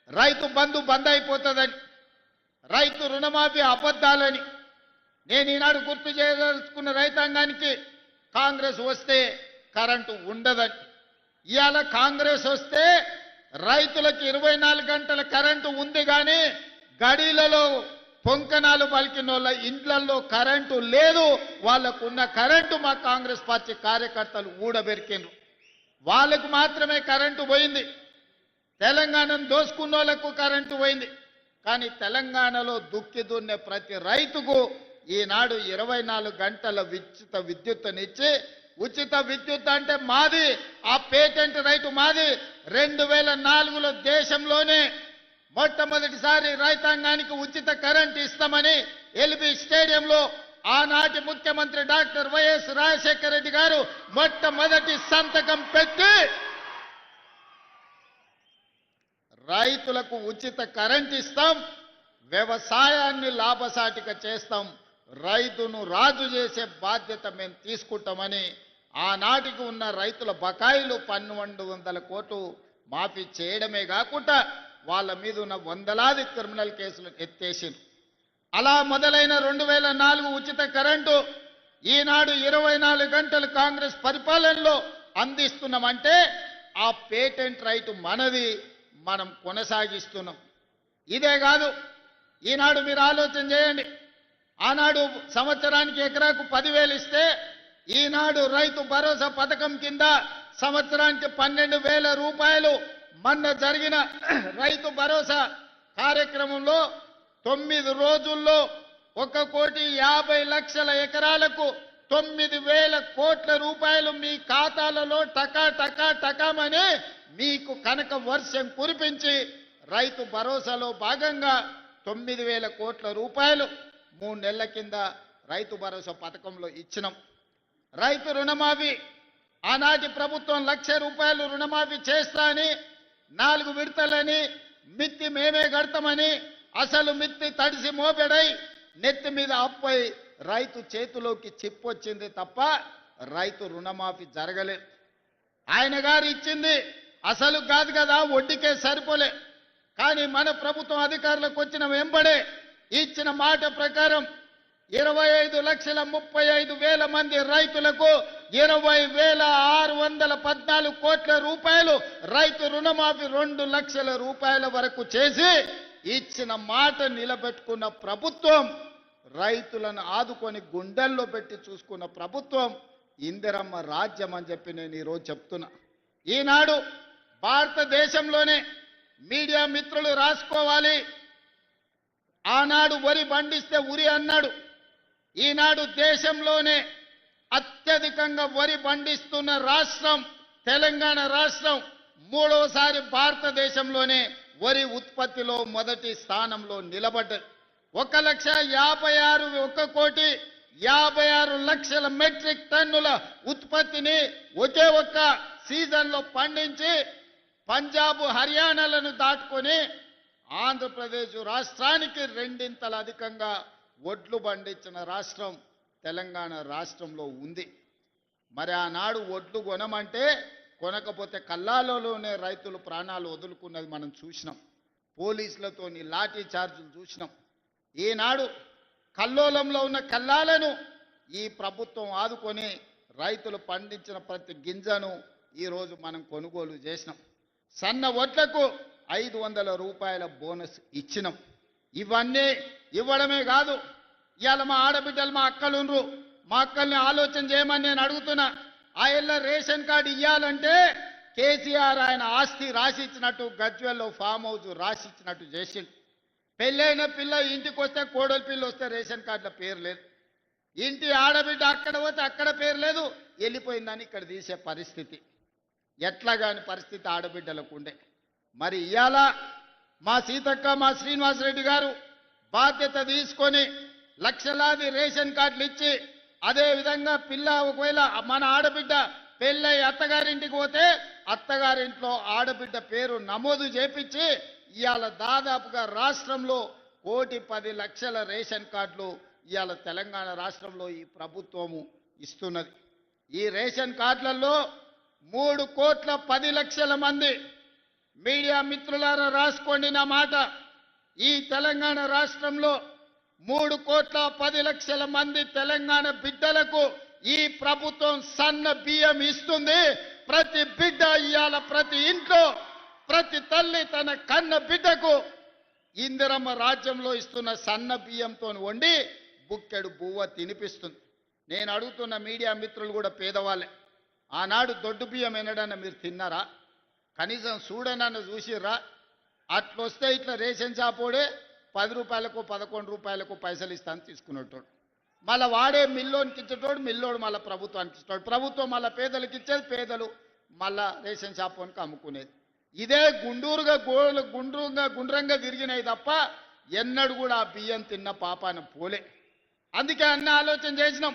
రైతు బంధు బంద్ అయిపోతుందని, రైతు రుణమాఫీ అబద్ధాలని. నేను ఈనాడు గుర్తు చేయదలుచుకున్న రైతాంగానికి కాంగ్రెస్ వస్తే కరెంటు ఉండదని. ఇవాళ కాంగ్రెస్ వస్తే రైతులకు 24 గంటల కరెంటు ఉంది, కానీ గడీలలో పొంకనాలు పలికిన వాళ్ళ ఇండ్లలో కరెంటు లేదు. వాళ్ళకున్న కరెంటు మా కాంగ్రెస్ పార్టీ కార్యకర్తలు ఊడబెరికిండ్రు. వాళ్ళకు మాత్రమే కరెంటు పోయింది, తెలంగాణను దోసుకున్న వాళ్ళకు కరెంటు పోయింది. కానీ తెలంగాణలో దుక్కి దున్నే ప్రతి రైతుకు ఈనాడు 24 గంటల ఉచిత విద్యుత్తునిచ్చి, ఉచిత విద్యుత్ అంటే మాది, ఆ పేటెంట్ రైతు మాది. 2004లో దేశంలోనే మొట్టమొదటిసారి రైతాంగానికి ఉచిత కరెంట్ ఇస్తామని ఎల్బీ స్టేడియంలో ఆనాటి ముఖ్యమంత్రి డాక్టర్ వైఎస్ రాజశేఖర రెడ్డి గారు మొట్టమొదటి సంతకం పెట్టి రైతులకు ఉచిత కరెంట్ ఇస్తాం, వ్యవసాయాన్ని లాభసాటిగా చేస్తాం, రైతును రాజు చేసే బాధ్యత మేము తీసుకుంటామని ఆనాటికి ఉన్న రైతుల బకాయిలు 1200 కోట్లు మాఫీ చేయడమే కాకుండా వాళ్ళ మీద ఉన్న వందలాది క్రిమినల్ కేసులు ఎత్తేసింది. అలా మొదలైన 2004 ఉచిత కరెంటు ఈనాడు 24 గంటలు కాంగ్రెస్ పరిపాలనలో అందిస్తున్నామంటే ఆ పేటెంట్ రైట్ మనది, మనం కొనసాగిస్తున్నాం. ఇదే కాదు, ఈనాడు మీరు ఆలోచన చేయండి, ఆనాడు సంవత్సరానికి ఎకరాకు 10,000 ఇస్తే ఈనాడు రైతు భరోసా పథకం కింద సంవత్సరానికి 12,000 రూపాయలు. మొన్న జరిగిన రైతు భరోసా కార్యక్రమంలో 9 రోజుల్లో 1,50,00,000 ఎకరాలకు 9,000 కోట్ల రూపాయలు మీ ఖాతాలలో టకా టకా టకామని మీకు కనక వర్షం కురిపించి రైతు భరోసాలో భాగంగా 9,000 కోట్ల రూపాయలు 3 నెలల కింద రైతు భరోసా పథకంలో ఇచ్చినాం. రైతు రుణమాఫీ ఆనాటి ప్రభుత్వం 1,00,000 రూపాయలు రుణమాఫీ చేస్తా అని 4 విడతలని మిత్తి మేమే కడతామని అసలు మిత్తి తడిసి మోపెడై నెత్తి మీద అప్పై రైతు చేతిలోకి చిప్పొచ్చింది తప్ప రైతు రుణమాఫీ జరగలేదు. ఆయన గారు ఇచ్చింది అసలు కాదు కదా, వడ్డీకే సరిపోలే. కానీ మన ప్రభుత్వం అధికారులకు వచ్చిన వెంబడే ఇచ్చిన మాట ప్రకారం 25,35,000 మంది రైతులకు 20,614 కోట్ల రూపాయలు రైతు రుణమాఫీ 2 లక్షల రూపాయల వరకు చేసి ఇచ్చిన మాట నిలబెట్టుకున్న ప్రభుత్వం, రైతులను ఆదుకొని గుండెల్లో పెట్టి చూసుకున్న ప్రభుత్వం ఇందిరమ్మ రాజ్యం అని చెప్పి నేను ఈరోజు చెప్తున్నా. ఈనాడు భారతదేశంలోనే మీడియా మిత్రులు రాసుకోవాలి. ఆనాడు వరి పండిస్తే ఉరి అన్నాడు. ఈనాడు దేశంలోనే అత్యధికంగా వరి పండిస్తున్న రాష్ట్రం తెలంగాణ రాష్ట్రం. 3వసారి భారతదేశంలోనే వరి ఉత్పత్తిలో మొదటి స్థానంలో నిలబడ్డది. 1,56 లక్షల మెట్రిక్ టన్నుల ఉత్పత్తిని ఒకే ఒక్క సీజన్లో పండించి పంజాబ్ హర్యానాలను దాటుకొని ఆంధ్రప్రదేశ్ రాష్ట్రానికి 2 అధికంగా వడ్లు పండించిన రాష్ట్రం తెలంగాణ రాష్ట్రంలో ఉంది. మరి ఆనాడు వడ్లు కొనమంటే కొనకపోతే కల్లాలలోనే రైతులు ప్రాణాలు వదులుకున్నది మనం చూసినాం. పోలీసులతోని లాఠీ చార్జీలు చూసినాం. ఈనాడు కల్లోలంలో ఉన్న కల్లాలను ఈ ప్రభుత్వం ఆదుకొని రైతులు పండించిన ప్రతి గింజను ఈరోజు మనం కొనుగోలు చేసినాం. సన్న వడ్లకు 500 రూపాయల బోనస్ ఇచ్చినాం. ఇవన్నీ ఇవ్వడమే కాదు, ఇవాళ మా ఆడబిడ్డలు మా అక్కలుండ్రు, మా అక్కల్ని ఆలోచన చేయమని నేను అడుగుతున్నా. ఆయన రేషన్ కార్డు ఇవ్వాలంటే కేసీఆర్ ఆయన ఆస్తి రాసిచ్చినట్టు గజ్వెల్లో ఫామ్ హౌస్ రాసిచ్చినట్టు చేసిండు. పెళ్ళైన పిల్ల ఇంటికి వస్తే కోడలి పిల్ల వస్తే రేషన్ కార్డుల పేరు లేదు. ఇంటి ఆడబిడ్డ అక్కడ పోతే అక్కడ పేరు లేదు, వెళ్ళిపోయిందని ఇక్కడ తీసే పరిస్థితి. ఎట్లా కాని పరిస్థితి ఆడబిడ్డలకు ఉండే. మరి ఇవాళ మా సీతక్క మా శ్రీనివాసరెడ్డి గారు బాధ్యత తీసుకొని లక్షలాది రేషన్ కార్డులు ఇచ్చి, అదే విధంగా పిల్ల ఒకవేళ మన ఆడబిడ్డ పెళ్ళై అత్తగారింటికి పోతే అత్తగారింట్లో ఆడబిడ్డ పేరు నమోదు చేపించి ఇవాళ దాదాపుగా రాష్ట్రంలో 1,10,00,000 రేషన్ కార్డులు ఇవాళ తెలంగాణ రాష్ట్రంలో ఈ ప్రభుత్వము ఇస్తున్నది. ఈ రేషన్ కార్డులలో 3,10,00,000 మంది మీడియా మిత్రులారా రాసుకోండి నా మాట. ఈ తెలంగాణ రాష్ట్రంలో 3,10,00,000 మంది తెలంగాణ బిడ్డలకు ఈ ప్రభుత్వం సన్న బియ్యం ఇస్తుంది. ప్రతి బిడ్డ ఇవాళ ప్రతి ఇంట్లో ప్రతి తల్లి తన కన్న బిడ్డకు ఇందిరమ్మ రాజ్యంలో ఇస్తున్న సన్న బియ్యంతో వండి బుక్కెడు బువ్వ తినిపిస్తుంది. నేను అడుగుతున్న మీడియా మిత్రులు కూడా పేదవాళ్ళే. ఆనాడు దొడ్డు బియ్యం ఎన్నడన్నా మీరు తిన్నారా? కనీసం చూడనన్న చూసిర్రా? అట్లొస్తే ఇట్లా రేషన్ షాపోడే 10 రూపాయలకు 11 రూపాయలకు పైసలు ఇస్తాను తీసుకునేటోడు. మళ్ళీ వాడే మిల్లోనికి ఇచ్చేటోడు, మిల్లోడు మళ్ళీ ప్రభుత్వానికి ఇచ్చేటోడు, ప్రభుత్వం మళ్ళీ పేదలకు ఇచ్చేది, పేదలు మళ్ళా రేషన్ షాపోనికి అమ్ముకునేది. ఇదే గుండ్రంగా తిరిగినాయి తప్ప ఎన్నడూ కూడా ఆ బియ్యం తిన్న పాపాన పోలే. అందుకే అన్న ఆలోచన చేసినాం.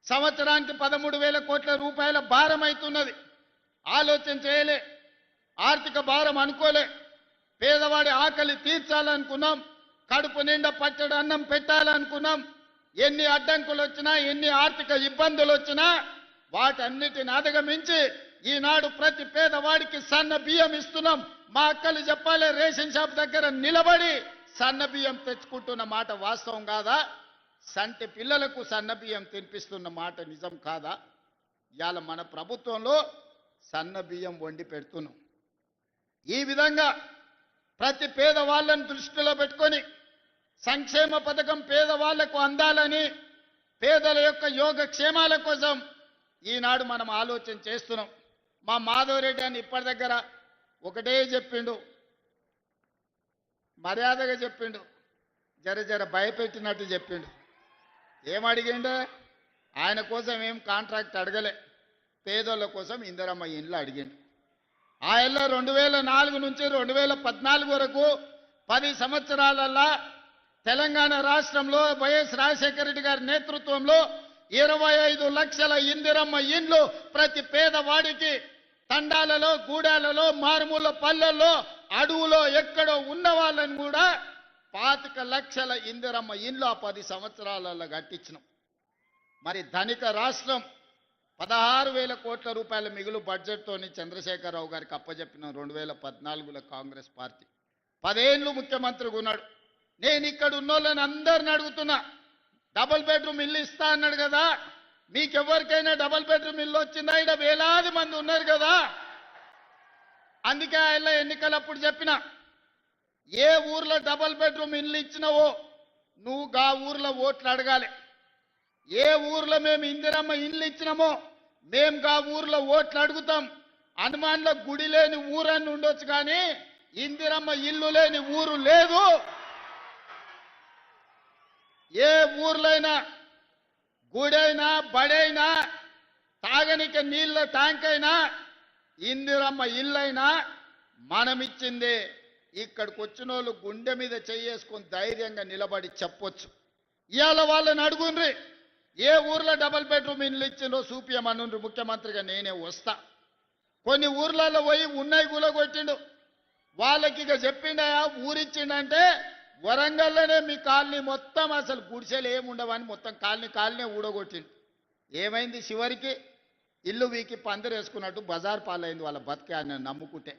సంవత్సరానికి 13,000 కోట్ల రూపాయల భారం అవుతున్నది. ఆలోచన చేయలే, ఆర్థిక భారం అనుకోలే. పేదవాడి ఆకలి తీర్చాలనుకున్నాం, కడుపు నిండా పచ్చడి అన్నం పెట్టాలనుకున్నాం. ఎన్ని అడ్డంకులు వచ్చినా, ఎన్ని ఆర్థిక ఇబ్బందులు వచ్చినా వాటన్నిటిని అధిగమించి ఈనాడు ప్రతి పేదవాడికి సన్న బియ్యం ఇస్తున్నాం. మా అక్కలు చెప్పాలి, రేషన్ షాప్ దగ్గర నిలబడి సన్న బియ్యం తెచ్చుకుంటున్న మాట వాస్తవం కాదా? సంటి పిల్లలకు సన్న బియ్యం తినిపిస్తున్న మాట నిజం కాదా? ఇవాళ మన ప్రభుత్వంలో సన్న బియ్యం వండి పెడుతున్నాం. ఈ విధంగా ప్రతి పేదవాళ్ళని దృష్టిలో పెట్టుకొని సంక్షేమ పథకం పేదవాళ్లకు అందాలని, పేదల యొక్క యోగక్షేమాల కోసం ఈనాడు మనం ఆలోచన చేస్తున్నాం. మా మాధవరెడ్డి అని ఇప్పటి దగ్గర ఒకటే చెప్పిండు, మర్యాదగా చెప్పిండు, జర భయపెట్టినట్టు చెప్పిండు. ఏమడిగిండు? ఆయన కోసం ఏం కాంట్రాక్ట్ అడగలే, పేదోళ్ళ కోసం ఇందిరమ్మ ఇండ్లు అడిగిండు. ఆ ఇళ్ళ 2004 నుంచి 2014 వరకు 10 సంవత్సరాలల్లా తెలంగాణ రాష్ట్రంలో వైఎస్ రాజశేఖర రెడ్డి గారి నేతృత్వంలో 25 లక్షల ఇందిరమ్మ ఇండ్లు ప్రతి పేదవాడికి తండాలలో, గూడాలలో, మారుమూల పల్లెల్లో, అడవులో ఎక్కడో ఉన్న వాళ్ళని కూడా 25 లక్షల ఇందిరమ్మ ఇండ్లు ఆ 10 సంవత్సరాలలో కట్టించినాం. మరి ధనిక రాష్ట్రం 16,000 కోట్ల రూపాయల మిగులు బడ్జెట్తోని చంద్రశేఖరరావు గారికి అప్పచెప్పిన 2014లో కాంగ్రెస్ పార్టీ 10 ఏళ్ళు ముఖ్యమంత్రిగా ఉన్నాడు. నేను ఇక్కడ ఉన్నోళ్ళని అందరిని అడుగుతున్నా, డబుల్ బెడ్రూమ్ ఇల్లు ఇస్తా అన్నాడు కదా, మీకెవరికైనా డబుల్ బెడ్రూమ్ ఇల్లు వచ్చిందా? ఇక్కడ వేలాది మంది ఉన్నారు కదా. అందుకే ఆయన ఎన్నికలప్పుడు చెప్పిన, ఏ ఊర్లో డబుల్ బెడ్రూమ్ ఇల్లు ఇచ్చినావో నువ్వు గా ఊర్లో ఓట్లు అడగాలి. ఏ ఊర్లో మేము ఇందిరమ్మ ఇల్లు ఇచ్చినామో మేము గా ఊర్లో ఓట్లు అడుగుతాం. హనుమాన్లో గుడి లేని ఊరని ఉండొచ్చు కానీ ఇందిరమ్మ ఇల్లు లేని ఊరు లేదు. ఏ ఊర్లైనా గుడైనా బడైనా తాగనిక నీళ్ళ ట్యాంక్ అయినా ఇందిరమ్మ ఇల్లైనా మనమిచ్చిందే. ఇక్కడికి వచ్చిన వాళ్ళు గుండె మీద చేసుకొని ధైర్యంగా నిలబడి చెప్పొచ్చు. ఇవాళ వాళ్ళని అడుగుండ్రి, ఏ ఊర్లో డబుల్ బెడ్రూమ్ ఇల్లు ఇచ్చిందో చూపియమనుండ్రి, ముఖ్యమంత్రిగా నేనే వస్తా. కొన్ని ఊర్లలో పోయి ఉన్నాయి గులగొట్టిండు. వాళ్ళకి ఇక చెప్పిండయా ఊరిచ్చిండంటే వరంగల్లోనే మీ కాలనీ మొత్తం అసలు గుడిసెలు ఏముండవని మొత్తం కాలనీ ఊడగొట్టిండు. ఏమైంది? చివరికి ఇల్లు వీకి పందిరేసుకున్నట్టు బజార్ పాలైంది వాళ్ళ బతికే ఆయన నమ్ముకుంటే.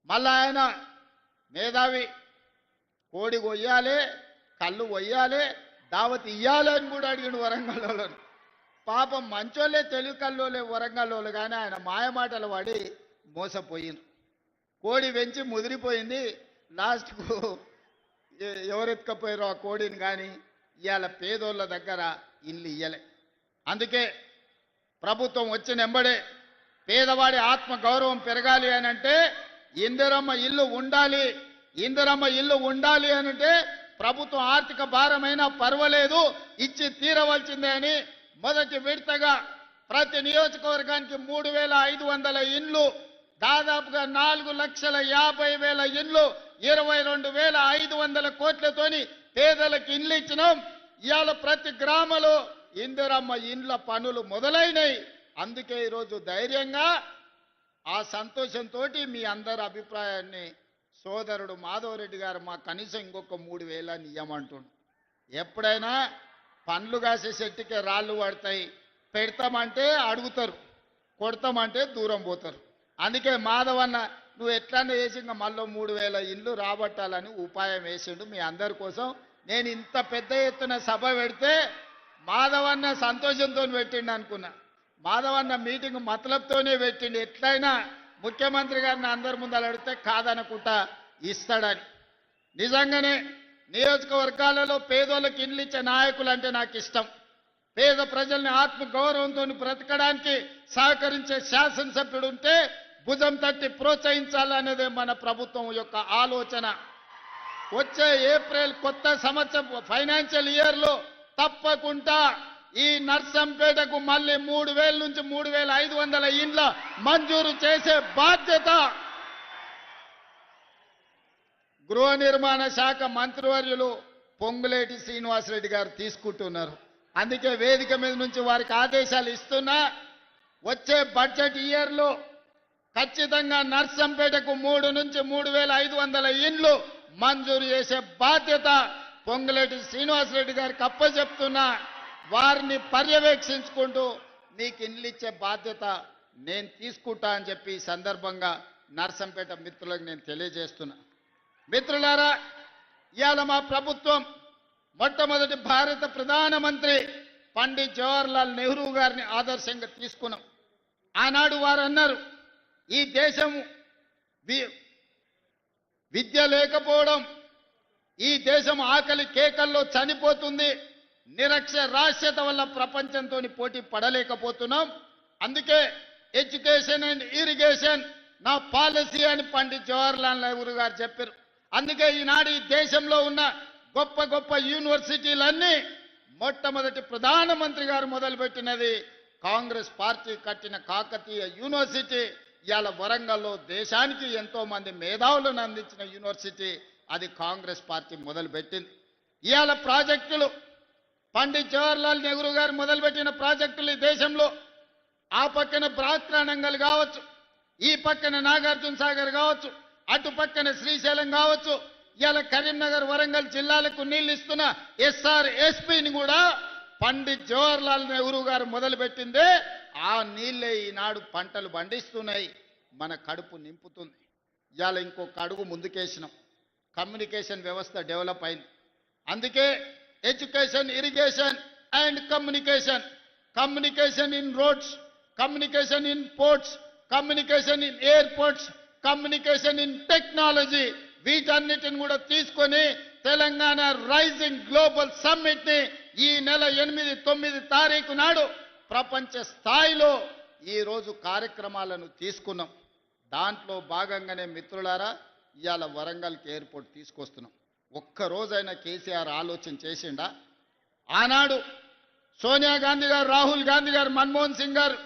మళ్ళా ఆయన మేధావి, కోడి కొయ్యాలి, కళ్ళు కొయ్యాలి, దావత్ ఇయ్యాలి అని కూడా అడిగిండు వరంగల్లో. పాపం మంచోళ్ళే, తెలుగు కల్లోలే వరంగల్లో, కానీ ఆయన మాయమాటలు పడి మోసపోయింది. కోడి వెంచి ముదిరిపోయింది. లాస్ట్కు ఎవరెత్తుకపోయారో ఆ కోడిని కానీ ఇవాళ పేదోళ్ళ దగ్గర ఇల్లు ఇయ్యలే. అందుకే ప్రభుత్వం వచ్చిన ఎంబడే పేదవాడి ఆత్మ గౌరవం పెరగాలి అని అంటే ఇందిరమ్మ ఇల్లు ఉండాలి. ఇందిరమ్మ ఇల్లు ఉండాలి అని అంటే ప్రభుత్వం ఆర్థిక భారమైనా పర్వాలేదు ఇచ్చి తీరవలసిందే అని మొదటి విడతగా ప్రతి నియోజకవర్గానికి 3,500 ఇండ్లు, దాదాపుగా 4,50,000 ఇండ్లు, 22,500 కోట్లతోని పేదలకు ఇండ్లు ఇచ్చినాం. ఇవాళ ప్రతి గ్రామంలో ఇందిరమ్మ ఇండ్ల పనులు మొదలైనవి. అందుకే ఈరోజు ధైర్యంగా ఆ సంతోషంతో మీ అందరి అభిప్రాయాన్ని సోదరుడు మాధవరెడ్డి గారు మా కనీసం ఇంకొక 3,000 ఇయ్యమంటుండు. ఎప్పుడైనా పండ్లు కాసే చెట్టుకే రాళ్ళు పడతాయి, పెడతామంటే అడుగుతారు, కొడతామంటే దూరం పోతారు. అందుకే మాధవన్న నువ్వు ఎట్లన్నా వేసి ఇంకా మళ్ళీ 3,000 ఇండ్లు రాబట్టాలని ఉపాయం వేసిండు మీ అందరి కోసం. నేను ఇంత పెద్ద ఎత్తున సభ పెడితే మాధవన్న సంతోషంతో పెట్టిండు అనుకున్నా. మాధవన్న మీటింగ్ మతలబ్తోనే పెట్టిండు. ఎట్లయినా ముఖ్యమంత్రి గారిని అందరి ముందు అడిగితే కాదనుకుంటా ఇస్తాడని. నిజంగానే నియోజకవర్గాలలో పేదోళ్ళకి ఇండ్లు ఇచ్చే నాయకులు అంటే నాకు ఇష్టం. పేద ప్రజల్ని ఆత్మ గౌరవంతో బ్రతకడానికి సహకరించే శాసనసభ్యుడు ఉంటే భుజం తట్టి ప్రోత్సహించాలనేదే మన ప్రభుత్వం యొక్క ఆలోచన. వచ్చే ఏప్రిల్ కొత్త సంవత్సరం ఫైనాన్షియల్ ఇయర్లో తప్పకుండా ఈ నర్సంపేటకు మళ్ళీ 3,000 నుంచి 3,500 ఇండ్ల మంజూరు చేసే బాధ్యత గృహ నిర్మాణ శాఖ మంత్రివర్యులు పొంగులేటి శ్రీనివాసరెడ్డి గారు తీసుకుంటున్నారు. అందుకే వేదిక మీద నుంచి వారికి ఆదేశాలు ఇస్తున్నా. వచ్చే బడ్జెట్ ఇయర్లో ఖచ్చితంగా నర్సంపేటకు 3 నుంచి 3,500 ఇండ్లు మంజూరు చేసే బాధ్యత పొంగులేటి శ్రీనివాసరెడ్డి గారికి అప్పచెప్తున్నా. వారిని పర్యవేక్షించుకుంటూ మీకు ఇండ్లు ఇచ్చే బాధ్యత నేను తీసుకుంటా అని చెప్పి ఈ సందర్భంగా నర్సంపేట మిత్రులకు నేను తెలియజేస్తున్నా. మిత్రులారా, ఇవాళ మా ప్రభుత్వం మొట్టమొదటి భారత ప్రధానమంత్రి పండిత్ జవహర్లాల్ నెహ్రూ గారిని ఆదర్శంగా తీసుకున్నాం. ఆనాడు వారు అన్నారు, ఈ దేశం విద్య లేకపోవడం, ఈ దేశం ఆకలి కేకల్లో చనిపోతుంది, నిరక్షరాస్యత వల్ల ప్రపంచంతో పోటీ పడలేకపోతున్నాం. అందుకే ఎడ్యుకేషన్ అండ్ ఇరిగేషన్ నా పాలసీ అని పండిత్ జవహర్లాల్ నెహ్రూ గారు చెప్పారు. అందుకే ఈనాడు ఈ దేశంలో ఉన్న గొప్ప గొప్ప యూనివర్సిటీలన్నీ మొట్టమొదటి ప్రధానమంత్రి గారు మొదలుపెట్టినది కాంగ్రెస్ పార్టీ కట్టిన కాకతీయ యూనివర్సిటీ. ఇవాళ వరంగల్లో దేశానికి ఎంతో మంది మేధావులను అందించిన యూనివర్సిటీ అది కాంగ్రెస్ పార్టీ మొదలుపెట్టింది. ఇవాళ ప్రాజెక్టులు పండిత్ జవహర్లాల్ నెహ్రూ గారు మొదలుపెట్టిన ప్రాజెక్టులు ఈ దేశంలో ఆ పక్కన బ్రాత్రానంగల్ కావచ్చు, ఈ పక్కన నాగార్జున సాగర్ కావచ్చు, అటు పక్కన శ్రీశైలం కావచ్చు. ఇవాళ కరీంనగర్ వరంగల్ జిల్లాలకు నీళ్లు ఇస్తున్న SRSPని కూడా పండిత్ జవహర్లాల్ నెహ్రూ గారు మొదలుపెట్టిందే. ఆ నీళ్ళే ఈనాడు పంటలు పండిస్తున్నాయి, మన కడుపు నింపుతుంది. ఇవాళ ఇంకొక అడుగు ముందుకేసినాం, కమ్యూనికేషన్ వ్యవస్థ డెవలప్ అయింది. అందుకే education, irrigation and communication, communication in roads, communication in ports, communication in airports, communication in technology, వీటన్నిటిని కూడా తీసుకొని తెలంగాణ రైజింగ్ గ్లోబల్ సమ్మిట్ ని ఈ నెల 8, 9 తారీఖు నాడు ప్రపంచ స్థాయిలో ఈ రోజు కార్యక్రమాలను తీసుకున్నాం. దాంట్లో భాగంగానే మిత్రులారా ఇవాళ వరంగల్కి ఎయిర్పోర్ట్ తీసుకొస్తున్నాం. ఒక్క రోజైనా కేసీఆర్ ఆలోచన చేసిండా? ఆనాడు సోనియా గాంధీ గారు, రాహుల్ గాంధీ గారు, మన్మోహన్ సింగ్ గారు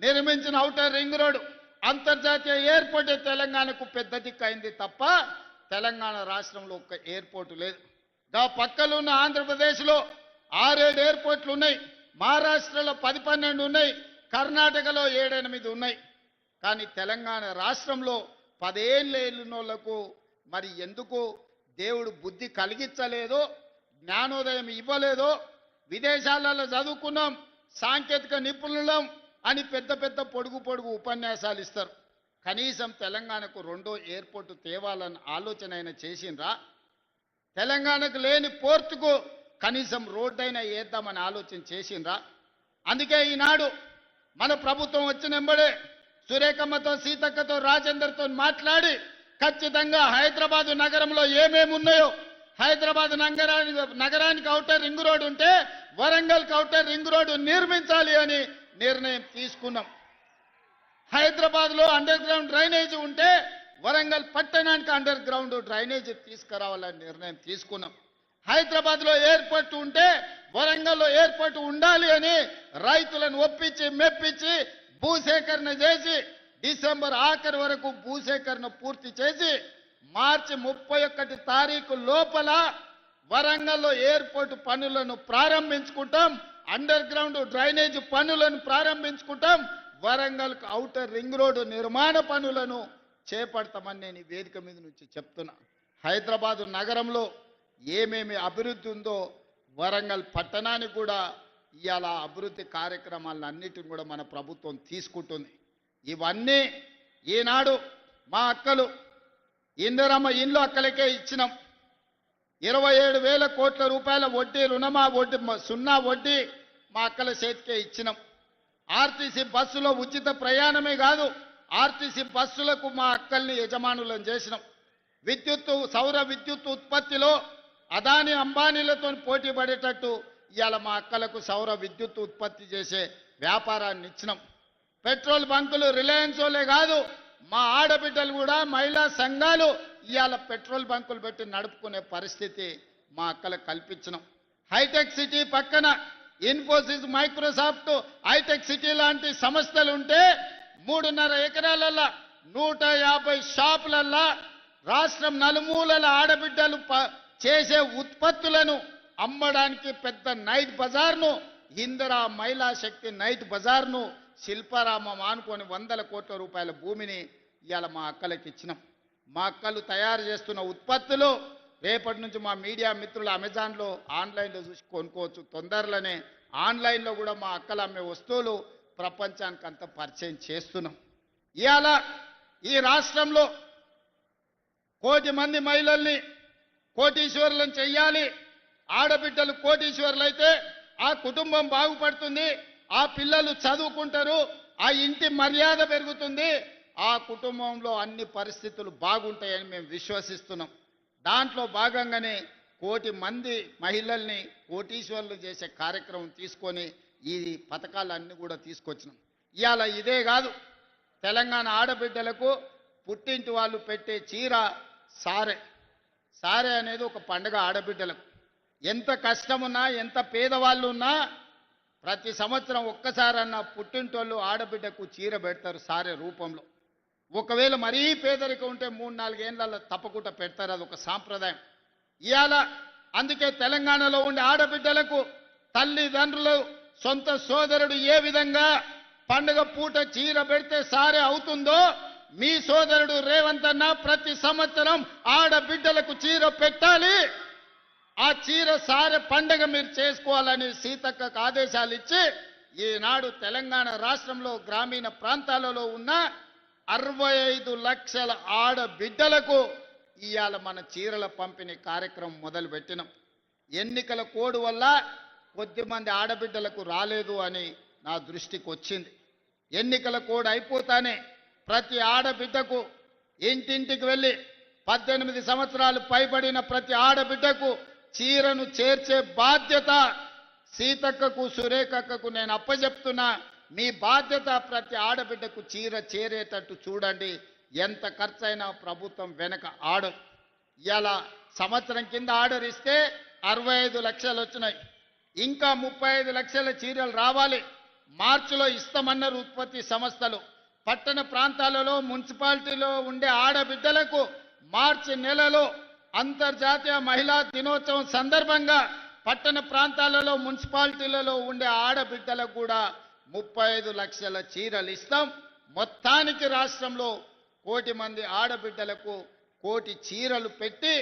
నిర్మించిన ఔటర్ రింగ్ రోడ్ అంతర్జాతీయ ఎయిర్పోర్ట్ తెలంగాణకు పెద్ద దిక్కు అయింది తప్ప తెలంగాణ రాష్ట్రంలో ఒక్క ఎయిర్పోర్ట్ లేదు. దా పక్కలో ఉన్న ఆంధ్రప్రదేశ్లో 6-7 ఎయిర్పోర్ట్లు ఉన్నాయి, మహారాష్ట్రలో 10-12 ఉన్నాయి, కర్ణాటకలో 7-8 ఉన్నాయి. కానీ తెలంగాణ రాష్ట్రంలో 10 ఏళ్ళు ఉన్నోళ్లకు మరి ఎందుకు దేవుడు బుద్ధి కలిగించలేదో, జ్ఞానోదయం ఇవ్వలేదో, విదేశాలలో చదువుకున్నాం, సాంకేతిక నిపుణులం అని పెద్ద పెద్ద పొడుగు ఉపన్యాసాలు ఇస్తారు. కనీసం తెలంగాణకు 2వ ఎయిర్పోర్టు తేవాలని ఆలోచన అయినా చేసిండ్రా? తెలంగాణకు లేని పోర్టుకు కనీసం రోడ్డు అయినా వేద్దామని ఆలోచన చేసిండ్రా? అందుకే ఈనాడు మన ప్రభుత్వం వచ్చినెంబడే సురేఖమ్మతో, సీతక్కతో, రాజేందర్తో మాట్లాడి ఖచ్చితంగా హైదరాబాద్ నగరంలో ఏమేమి ఉన్నాయో, హైదరాబాద్ నగరానికి ఔటర్ రింగ్ రోడ్ ఉంటే వరంగల్కి ఔటర్ రింగ్ రోడ్డు నిర్మించాలి అని నిర్ణయం తీసుకున్నాం. హైదరాబాద్లో అండర్ గ్రౌండ్ డ్రైనేజ్ ఉంటే వరంగల్ పట్టణానికి అండర్ గ్రౌండ్ డ్రైనేజ్ తీసుకురావాలని నిర్ణయం తీసుకున్నాం. హైదరాబాద్లో ఎయిర్పోర్ట్ ఉంటే వరంగల్లో ఎయిర్పోర్ట్ ఉండాలి అని రైతులను ఒప్పించి మెప్పించి భూసేకరణ చేసి డిసెంబర్ ఆఖరి వరకు భూసేకరణ పూర్తి చేసి మార్చి 31 తారీఖు లోపల వరంగల్లో ఎయిర్పోర్ట్ పనులను ప్రారంభించుకుంటాం, అండర్ గ్రౌండ్ డ్రైనేజ్ పనులను ప్రారంభించుకుంటాం, వరంగల్కు ఔటర్ రింగ్ రోడ్డు నిర్మాణ పనులను చేపడతామని నేను ఈ వేదిక మీద నుంచి చెప్తున్నా. హైదరాబాద్ నగరంలో ఏమేమి అభివృద్ధి ఉందో వరంగల్ పట్టణానికి కూడా ఇవాళ అభివృద్ధి కార్యక్రమాలను అన్నిటిని కూడా మన ప్రభుత్వం తీసుకుంటుంది. ఇవన్నీ ఈనాడు మా అక్కలు ఇందిరమ్మ ఇండ్లు అక్కలకే ఇచ్చినాం. 27,000 కోట్ల రూపాయల వడ్డీ రుణమా వడ్డీ 0 వడ్డీ మా అక్కల చేతికే ఇచ్చినాం. ఆర్టీసీ బస్సులో ఉచిత ప్రయాణమే కాదు, ఆర్టీసీ బస్సులకు మా అక్కల్ని యజమానులను చేసినాం. సౌర విద్యుత్ ఉత్పత్తిలో అదాని అంబానీలతో పోటీ పడేటట్టు ఇవాళ మా అక్కలకు సౌర విద్యుత్ ఉత్పత్తి చేసే వ్యాపారాన్ని ఇచ్చినాం. పెట్రోల్ బంకులు రిలయన్స్ వాళ్ళే కాదు, మా ఆడబిడ్డలు కూడా మహిళా సంఘాలు ఇవాళ పెట్రోల్ బంకులు పెట్టి నడుపుకునే పరిస్థితి మా అక్కలకు కల్పించినాం. హైటెక్ సిటీ పక్కన ఇన్ఫోసిస్, మైక్రోసాఫ్ట్, హైటెక్ సిటీ లాంటి సంస్థలు ఉంటే 3.5 ఎకరాలల్లో 150 షాపులల్లో రాష్ట్రం నలుమూలల ఆడబిడ్డలు చేసే ఉత్పత్తులను అమ్మడానికి పెద్ద నైట్ బజార్ను, ఇందిరా మహిళా శక్తి నైట్ బజార్ను, శిల్పారామం ఆనుకొని 100 కోట్ల రూపాయల భూమిని ఇవాళ మా అక్కలకు ఇచ్చినాం. మా అక్కలు తయారు చేస్తున్న ఉత్పత్తులు రేపటి నుంచి మా మీడియా మిత్రులు అమెజాన్లో ఆన్లైన్లో చూసి కొనుక్కోవచ్చు. తొందరలోనే ఆన్లైన్లో కూడా మా అక్కలు అమ్మే వస్తువులు ప్రపంచానికి అంతా పరిచయం చేస్తున్నాం. ఇవాళ ఈ రాష్ట్రంలో 1 కోటి మంది మహిళల్ని కోటీశ్వరులను చెయ్యాలి. ఆడబిడ్డలు కోటీశ్వరులు అయితే ఆ కుటుంబం బాగుపడుతుంది, ఆ పిల్లలు చదువుకుంటారు, ఆ ఇంటి మర్యాద పెరుగుతుంది, ఆ కుటుంబంలో అన్ని పరిస్థితులు బాగుంటాయని మేము విశ్వసిస్తున్నాం. దాంట్లో భాగంగానే 1 కోటి మంది మహిళల్ని కోటీశ్వరులు చేసే కార్యక్రమం తీసుకొని ఈ పథకాలన్నీ కూడా తీసుకొచ్చినాం. ఇవాళ ఇదే కాదు, తెలంగాణ ఆడబిడ్డలకు పుట్టింటి వాళ్ళు పెట్టే చీర సారె అనేది ఒక పండుగ ఆడబిడ్డలకు. ఎంత కష్టమున్నా ఎంత పేదవాళ్ళు ఉన్నా ప్రతి సంవత్సరం ఒక్కసారన్నా పుట్టింటోళ్ళు ఆడబిడ్డకు చీర పెడతారు సారే రూపంలో. ఒకవేళ మరీ పేదరికం ఉంటే 3-4 ఏళ్ళల్లో తప్పకుండా పెడతారు, అది ఒక సాంప్రదాయం. ఇవాళ అందుకే తెలంగాణలో ఉండే ఆడబిడ్డలకు తల్లిదండ్రులు సొంత సోదరుడు ఏ విధంగా పండుగ పూట చీర పెడితే సారే అవుతుందో మీ సోదరుడు రేవంత్ అన్న ప్రతి సంవత్సరం ఆడబిడ్డలకు చీర పెట్టాలి, ఆ చీర సారె పండుగ మీరు చేసుకోవాలని సీతక్కకు ఆదేశాలు ఇచ్చి ఈనాడు తెలంగాణ రాష్ట్రంలో గ్రామీణ ప్రాంతాలలో ఉన్న 65 లక్షల ఆడబిడ్డలకు ఇవాళ మన చీరల పంపిణీ కార్యక్రమం మొదలు పెట్టినాం. ఎన్నికల కోడ్ వల్ల కొద్దిమంది ఆడబిడ్డలకు రాలేదు అని నా దృష్టికి వచ్చింది. ఎన్నికల కోడ్ అయిపోతానే ప్రతి ఆడబిడ్డకు ఇంటింటికి వెళ్ళి 18 సంవత్సరాలు పైబడిన ప్రతి ఆడబిడ్డకు చీరను చేర్చే బాధ్యత సీతక్కకు సురేఖక్కకు నేను అప్పచెప్తున్నా. మీ బాధ్యత ప్రతి ఆడబిడ్డకు చీర చేరేటట్టు చూడండి. ఎంత ఖర్చైనా ప్రభుత్వం వెనక ఆర్డర్. ఇలా సంవత్సరం కింద ఆర్డర్ ఇస్తే 65 లక్షలు వచ్చినాయి, ఇంకా 35 లక్షల చీరలు రావాలి. మార్చిలో ఇస్తామన్నారు ఉత్పత్తి సంస్థలు. పట్టణ ప్రాంతాలలో మున్సిపాలిటీలో ఉండే ఆడబిడ్డలకు మార్చి నెలలో అంతర్జాతీయ మహిళా దినోత్సవం సందర్భంగా పట్టణ ప్రాంతాలలో మున్సిపాలిటీలలో ఉండే ఆడబిడ్డలకు కూడా 35 లక్షల చీరలు ఇస్తాం. మొత్తానికి రాష్ట్రంలో 1 కోటి మంది ఆడబిడ్డలకు 1 కోటి చీరలు పెట్టి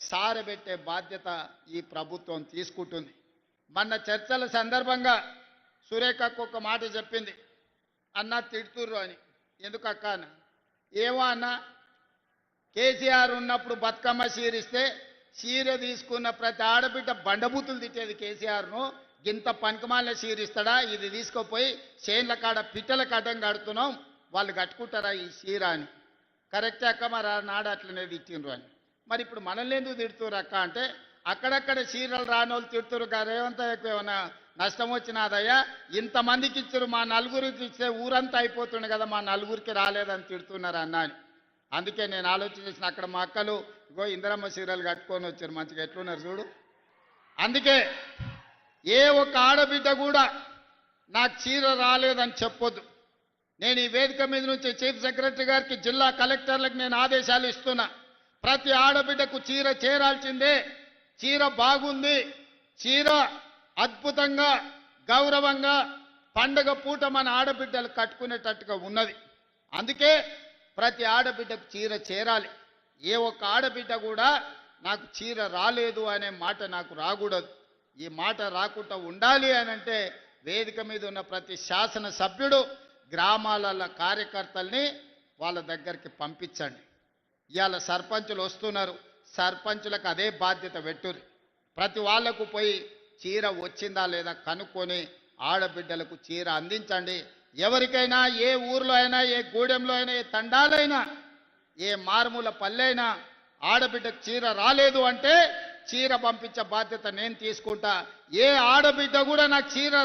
సారబెట్టే బాధ్యత ఈ ప్రభుత్వం తీసుకుంటుంది. మొన్న చర్చల సందర్భంగా సురేఖకు ఒక మాట చెప్పింది, అన్న తిడుతుర్రు అని. ఎందుకు అక్క అన్న? ఏమో అన్న, కేసీఆర్ ఉన్నప్పుడు బతుకమ్మ చీరిస్తే చీర తీసుకున్న ప్రతి ఆడబిడ్డ బండబూతులు తిట్టేది కేసీఆర్ను. గింత పనికిమాల చీరిస్తాడా, ఇది తీసుకుపోయి చేన్ల కాడ పిట్టల కడ్డం కడుతున్నాం, వాళ్ళు కట్టుకుంటారా ఈ చీర అని. కరెక్టే అక్క, మరి నాడు అట్లనే తిట్టిండ్రు అని. మరి ఇప్పుడు మనల్ని ఎందుకు తిడుతురు అక్క అంటే, అక్కడక్కడ చీరలు రానోళ్ళు తిడుతురు. రేవంత్ ఏమైనా నష్టం వచ్చినాదయ్యా, ఇంతమందికి ఇచ్చారు, మా నలుగురికి ఇస్తే ఊరంతా అయిపోతుండే కదా, మా నలుగురికి రాలేదని తిడుతున్నారు అన్న అని. అందుకే నేను ఆలోచన చేసిన, అక్కడ మా అక్కలు ఇగో ఇందిరమ్మ చీరలు కట్టుకొని వచ్చారు, మంచిగా ఎట్లున్నారు చూడు. అందుకే ఏ ఒక్క ఆడబిడ్డ కూడా నాకు చీర రాలేదని చెప్పొద్దు. నేను ఈ వేదిక మీద నుంచి చీఫ్ సెక్రటరీ గారికి, జిల్లా కలెక్టర్లకు నేను ఆదేశాలు ఇస్తున్నా. ప్రతి ఆడబిడ్డకు చీర చేరాల్సిందే. చీర బాగుంది, చీర అద్భుతంగా గౌరవంగా పండగ పూట మన ఆడబిడ్డలు కట్టుకునేటట్టుగా ఉన్నది. అందుకే ప్రతి ఆడబిడ్డకు చీర చేరాలి. ఏ ఒక్క ఆడబిడ్డ కూడా నాకు చీర రాలేదు అనే మాట నాకు రాకూడదు. ఈ మాట రాకుండా ఉండాలి అని అంటే వేదిక మీద ఉన్న ప్రతి శాసన సభ్యుడు గ్రామాల కార్యకర్తల్ని వాళ్ళ దగ్గరికి పంపించండి. ఇవాళ సర్పంచులు వస్తున్నారు, సర్పంచులకు అదే బాధ్యత పెట్టుర్రి. ప్రతి వాళ్లకు పోయి చీర వచ్చిందా లేదా కనుక్కొని ఆడబిడ్డలకు చీర అందించండి. ఎవరికైనా ఏ ఊర్లో అయినా, ఏ గూడెంలో అయినా, ఏ తండాలైనా, ఏ మారుమూల పల్లెైనా ఆడబిడ్డకు చీర రాలేదు అంటే చీర పంపించే బాధ్యత నేను తీసుకుంటా. ఏ ఆడబిడ్డ కూడా నాకు చీర